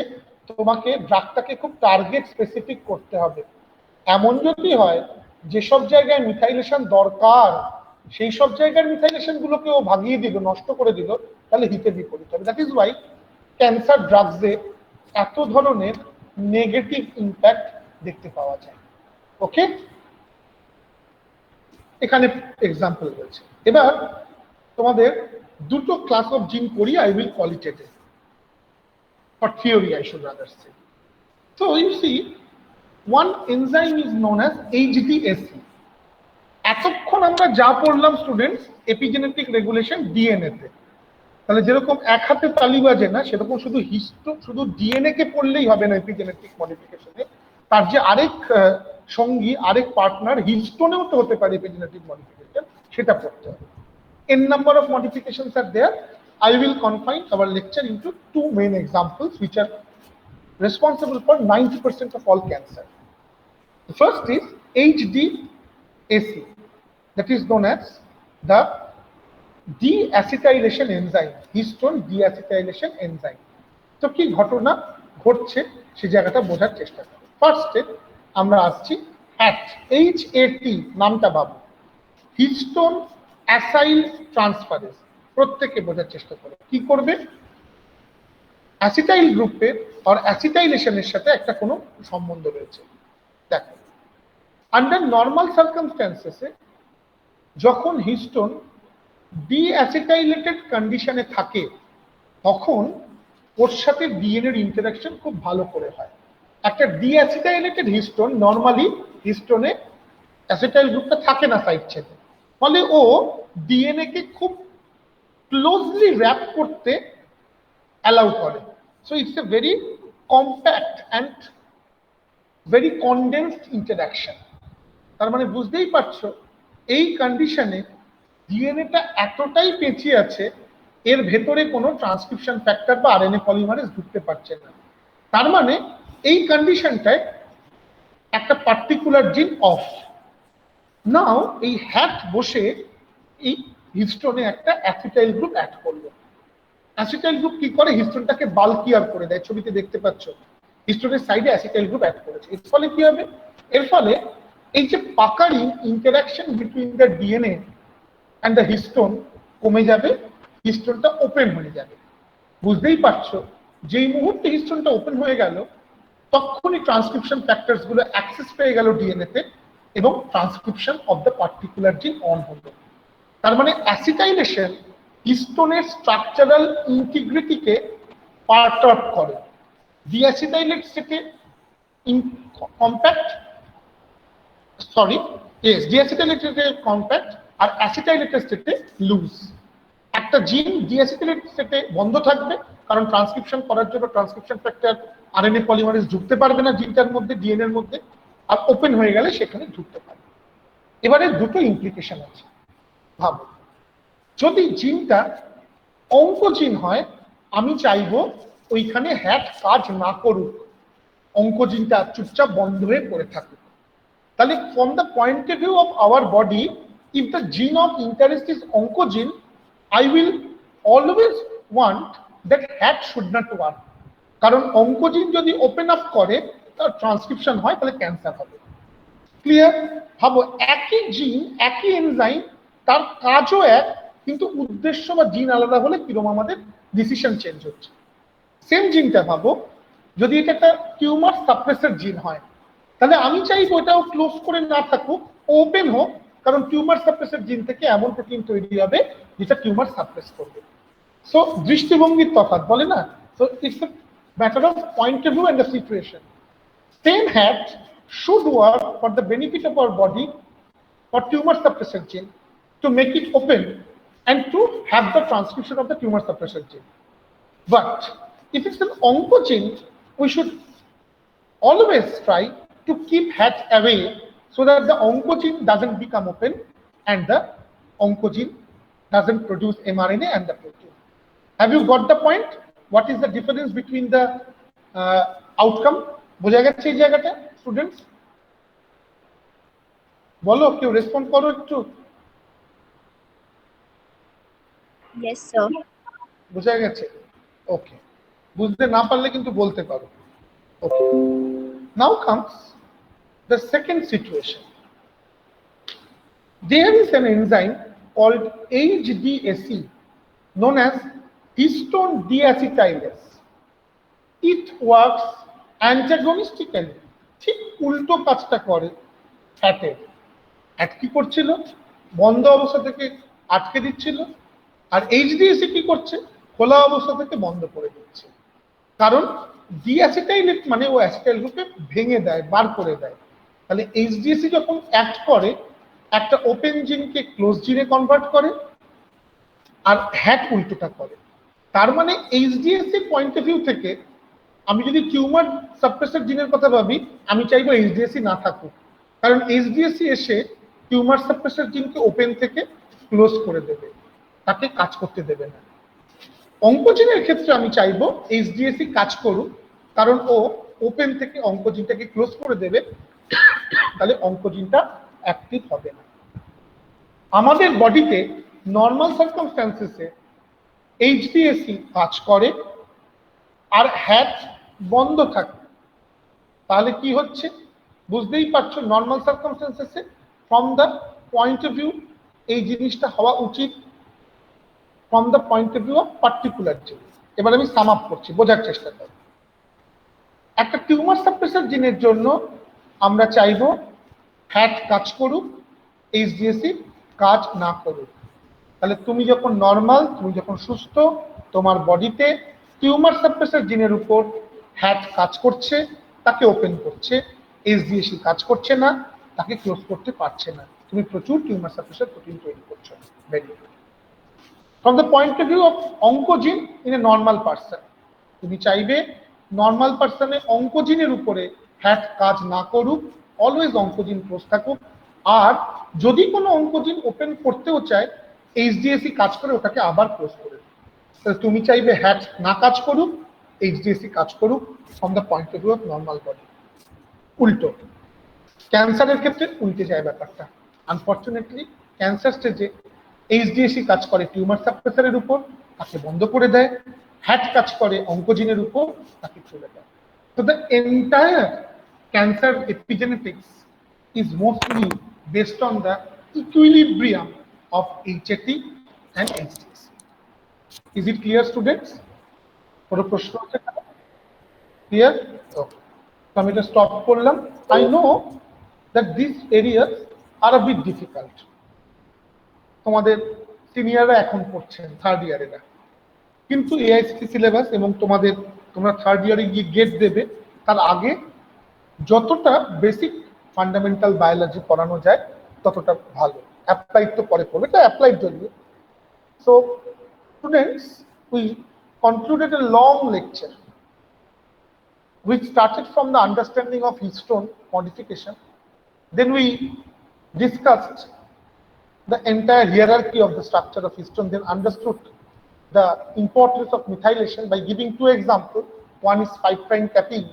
তোমাকে ড্রাগটাকে খুব টার্গেট স্পেসিফিক করতে হবে। এমন যদি হয় যেসব জায়গায় মিথাইলেশন দরকার সেই সব জায়গার মিথাইলেশন গুলোকে ও ভাগিয়ে দিল, নষ্ট করে দিল, তাহলে হিতে বিপরীত হবে। দ্যাট ইজ ওয়াই ক্যান্সার ড্রাগসে এত ধরনের নেগেটিভ ইম্প্যাক্ট দেখতে পাওয়া যায়। ওকে, এখানে এক্সাম্পল রয়েছে। এবার তোমাদের দুটো ক্লাস অফ জিন করি, I will call it a day, or theory I should rather say. So you see, one enzyme is known as HDAC. এতক্ষণ আমরা যা পড়লাম স্টুডেন্টস, এপিজেনেটিক রেগুলেশন ডিএনএ তে, তাহলে যেরকম এক হাতে তালি বাজে না সেরকম শুধু ডিএনএ কে পড়লেই হবে না এপিজেনেটিক মডিফিকেশনে, তার যে আরেক সঙ্গী, আরেক পার্টনার হিস্টোনেও তো হতে পারে এপিজেনেটিক মডিফিকেশন, সেটা পড়তে হবে। n number of modifications are there. I will confine our lecture into two main examples which are responsible for 90% of all cancer. The first is HDAC, that is known as the deacetylation enzyme, histone deacetylation enzyme. তো কি ঘটনা ঘটছে সেই জায়গাটা বোঝার চেষ্টা করো। ফার্স্টে আমরা আসছি HAT, HAT নামটা ভাবো, হিস্টোন অ্যাসাইল ট্রান্সফারেজ। প্রত্যেকে বোঝার চেষ্টা করো কি করবে। অ্যাসিটাইল গ্রুপের আর অ্যাসিটাইলেশনের সাথে একটা কোনো সম্বন্ধ রয়েছে। দেখো, আন্ডার নর্মাল সার্কামস্ট্যান্সেসে যখন হিস্টোন ডিঅ্যাসিটাইলেটেড কন্ডিশনে থাকে তখন ওর সাথে ডিএনএর ইন্টারাকশন খুব ভালো করে হয়। একটা ডিঅ্যাসিটাইলেটেড হিস্টোন, নর্মালি হিস্টোনে অ্যাসিটাইল গ্রুপটা থাকে না সাইড ছেড়ে, ফলে ও ডিএনএ কে খুব ক্লোজলি র্যাপ করতে অ্যালাউ করে। So it's a very compact and very condensed interaction. তার মানে বুঝতেই পারছো এই কন্ডিশনে ডিএনএটা এতটাই পেঁচিয়ে আছে এর ভেতরে কোনো ট্রান্সক্রিপশন ফ্যাক্টর বা আরএনএ পলিমারেজ ঢুকতে পারছে না। তার মানে এই কন্ডিশনটায় একটা পার্টিকুলার জিন অফ। নাও এই হ্যাট বসে এই হিস্টোনে একটা অ্যাসিটাইল গ্রুপ অ্যাড করলো। অ্যাসিটাইল গ্রুপ কি করে? হিস্টোনটাকে বাল্কিয়ার করে দেয়। ছবিতে দেখতে পাচ্ছ হিস্টোনের সাইডে অ্যাসিটাইল গ্রুপ অ্যাড করেছে। এর ফলে কি হবে? এর ফলে এই যে puckering interaction between the DNA and the histone কমে যাবে, হিস্টোনটা ওপেন হয়ে যাবে। বুঝতেই পারছো, যেই মুহূর্তে হিস্টোনটা ওপেন হয়ে গেল তখনই ট্রান্সক্রিপশন ফ্যাক্টরস গুলো অ্যাক্সেস পেয়ে গেল ডিএনএ তে এবং ট্রান্সক্রিপশন অফ দ্য পার্টিকুলার জিন অন হলো। তার মানে অ্যাসিটাইলেশন হিস্টোনের স্ট্রাকচারাল ইন্টিগ্রিটিকে পার্টার্ব করে। ডিঅ্যাসিটাইলেট স্টেটে কম্প্যাক্ট, সরি ইয়েস, ডিঅ্যাসিটাইলেটেড স্টেটে কম্প্যাক্ট আর অ্যাসিটাইলেটেড স্টেটে লুজ। একটা জিন ডিঅ্যাসিটাইলেট স্টেটে বন্ধ থাকবে কারণ ট্রান্সক্রিপশন করার জন্য ট্রান্সক্রিপশন ফ্যাক্টর আরএনএ পলিমারেজ ঢুকতে পারবে না জিনটার মধ্যে, ডিএনএ এর মধ্যে, আর ওপেন হয়ে গেলে সেখানে ঢুকতে পারবে। এবারে দুটো ইমপ্লিকেশন আছে। ভাবো, যদি জিনটা অঙ্কোজিন হয়, আমি চাইবো ওইখানে হ্যাট কাজ না করুক, অঙ্কোজিনটা চুপচাপ বন্ধ হয়ে পড়ে থাকুক। তাহলে from the point of view of our body, if the gene of interest is oncogene, I will always want that hat should not work. কারণ অঙ্কোজিন যদি ওপেন আপ করে তার ট্রান্সক্রিপশন হয়, তাহলে ক্যান্সার হবে। ক্লিয়ার? ভাবো, একই জিন একই এনজাইম, তার কাজও এক, কিন্তু উদ্দেশ্য বা জিন আলাদা হলে কিরকম আমাদের ডিসিশন চেঞ্জ হচ্ছে। সেম জিনটা ভাবো, যদি এটা একটা টিউমার সাপ্রেসর জিন হয়, তাহলে আমি চাইবো এটাও ক্লোজ করে না থাকুক, ওপেন হোক, কারণ টিউমার সাপ্রেসর জিন থেকে এমন প্রোটিন তৈরি হবে যেটা টিউমার সাপ্রেস করবে। সো দৃষ্টিভঙ্গির তফাৎ বলে না, so it's a matter of point of view and the situation. Same hat should work for the benefit of our body for tumor suppressor gene to make it open and to have the transcription of the tumor suppressor gene. But if it's an oncogene, we should always try to keep hat away so that the oncogene doesn't become open and the oncogene doesn't produce mRNA and the protein. Have you got the point? What is the difference between the outcome? বোঝা গেছে এই জায়গাটা students? বলো, কেউ respond করো একটু। Yes, sir. বোঝা গেছে? ওকে, বুঝতে না পারলে কিন্তু বলতে পারো। Okay, now comes the second situation. There is an enzyme called HDAC, known as histone deacetylase. It works antagonistically, ঠিক উল্টো কাজটা করে ফ্যাটের। ফ্যাট কি করছিল? বন্ধ অবস্থা থেকে আটকে দিচ্ছিল, আর এইচডিএসি কি করছে? খোলা অবস্থা থেকে বন্ধ করে দিচ্ছে। কারণ ডিঅ্যাসিটাইলেট মানে ও অ্যাসিটাইল গ্রুপে ভেঙে দেয়, বার করে দেয়। তাহলে এইচডিএসি যখন অ্যাক্ট করে, একটা ওপেন জিনকে ক্লোজ জিনে কনভার্ট করে, আর হ্যাট উল্টোটা করে। তার মানে এইচডিএসি পয়েন্ট অফ ভিউ থেকে আমি যদি টিউমার সাপ্রেসর জিনের কথা ভাবি, আমি চাইবো এইচডিএসি না থাকুক, কারণ এইচডিএসি এসে টিউমার সাপ্রেসর জিনকে ওপেন থেকে ক্লোজ করে দেবে, তাকে কাজ করতে দেবে না। অঙ্কোজিনের ক্ষেত্রে আমি চাইবো এইচডিএসি কাজ করুক, কারণ ও ওপেন থেকে অঙ্কোজিনটাকে ক্লোজ করে দেবে, তাহলে অঙ্কোজিনটা অ্যাক্টিভ হবে না। আমাদের বডিতে নর্মাল সার্কামস্ট্যান্সেসে এইচডিএসি কাজ করে আর হ্যাট বন্ধ থাকে। তাহলে কি হচ্ছে বুঝতেই পারছো, নর্মাল সার্কামস্ট্যান্সেসে from the point of view এই জিনিসটা হওয়া উচিত, from the point of view of particular জিনিস। এবার আমি সাম আপ করছি, বোঝার চেষ্টা করব। একটা টিউমার সাপ্রেসর জিনের জন্য আমরা চাইবো হ্যাট কাজ করুক, এইচডিএসি কাজ না করুক। তাহলে তুমি যখন নর্মাল, তুমি যখন সুস্থ, তোমার বডিতে টিউমার সাপ্রেসর জিনের উপর হ্যাট কাজ করছে, তাকে ওপেন করছে, এইচডিএসি কাজ করছে না, তাকে ক্লোজ করতে পারছে না। তুমি প্রচুর টিউমার সাপ্রেসর প্রোটিন তৈরি করছো। Very good. From the point of view of oncogene in a normal person, তুমি চাইবে নর্মাল পার্সনে অঙ্কোজিনের উপরে হ্যাট কাজ না করুক, অলওয়েজ অঙ্কোজিন ক্লোজ থাকুক। আর যদি কোনো অঙ্কোজিন ওপেন করতেও চায়, এইচডিএসি কাজ করে ওটাকে আবার ক্লোজ করে দেবে। তাহলে তুমি চাইবে হ্যাট না কাজ করুক, এইচডিএসি কাজ করুক, from the point of view of normal body. উল্টো ক্যান্সারের ক্ষেত্রে উল্টে যায় ব্যাপারটা। আনফর্চুনেটলি ক্যান্সার স্টেজে এইচডিএসি কাজ করে টিউমার সাপ্রেসরের উপর, তাকে বন্ধ করে দেয়, হ্যাট কাজ করে অঙ্কোজিনের উপর, তাকে চলে দেয়। So the entire cancer epigenetics is mostly based on the equilibrium of HAT and HTS. Is it clear, students? কোনো প্রশ্ন আছে? Clear? Okay. So আমি এটা stop করলাম. I know that these areas are a bit difficult. তোমাদের সিনিয়ররা এখন পড়ছেন থার্ড ইয়ারেরা, কিন্তু এআইসিটি সিলেবাস এবং তোমরা থার্ড ইয়ারে গিয়ে গেট দেবে তার আগে যতটা বেসিক ফান্ডামেন্টাল বায়োলজি পড়ানো যায় ততটা ভালো। অ্যাপ্লাইড তো পরে পড়বে, এটা অ্যাপ্লাইড জন্য। So students, we concluded a long lecture which started from the understanding of histone modification. Then we discussed the entire hierarchy of the structure of histone, then understood the importance of methylation by giving two examples. One is 5' capping,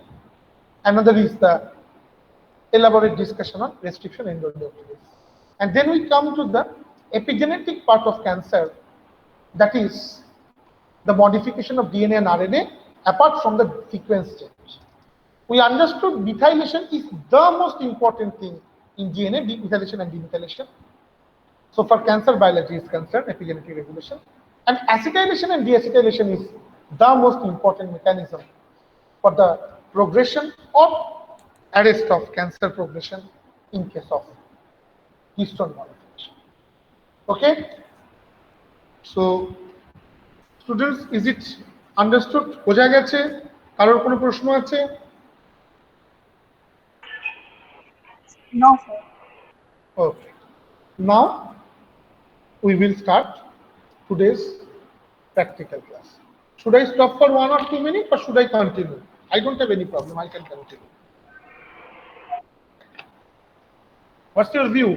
another is the elaborate discussion on restriction endonuclease. And then we come to the epigenetic part of cancer, that is the modification of DNA and RNA apart from the sequence change. We understood methylation is the most important thing in DNA, methylation and demethylation. So for cancer biology is concerned, epigenetic regulation. And acetylation and deacetylation is the most important mechanism for the progression or arrest of cancer progression in case of histone modification. Okay? So students, is it understood? বোঝা গেছে? কারোর কোনো প্রশ্ন আছে? No, sir. Okay. Now we will start today's practical class. Should I stop for 1 or 2 minutes or should I continue? I don't have any problem. I can continue. What's your view?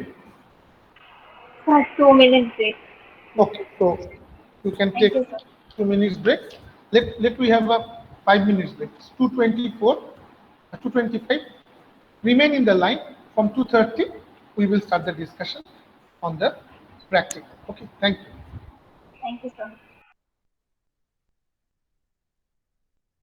Sir, 2 minutes break. Okay, so you can take 2 minutes break. Let we have a 5 minutes break. It's 2:24, 2:25. Remain in the line. From 2:30, we will start the discussion on the practical. Okay, thank you. Thank you, sir.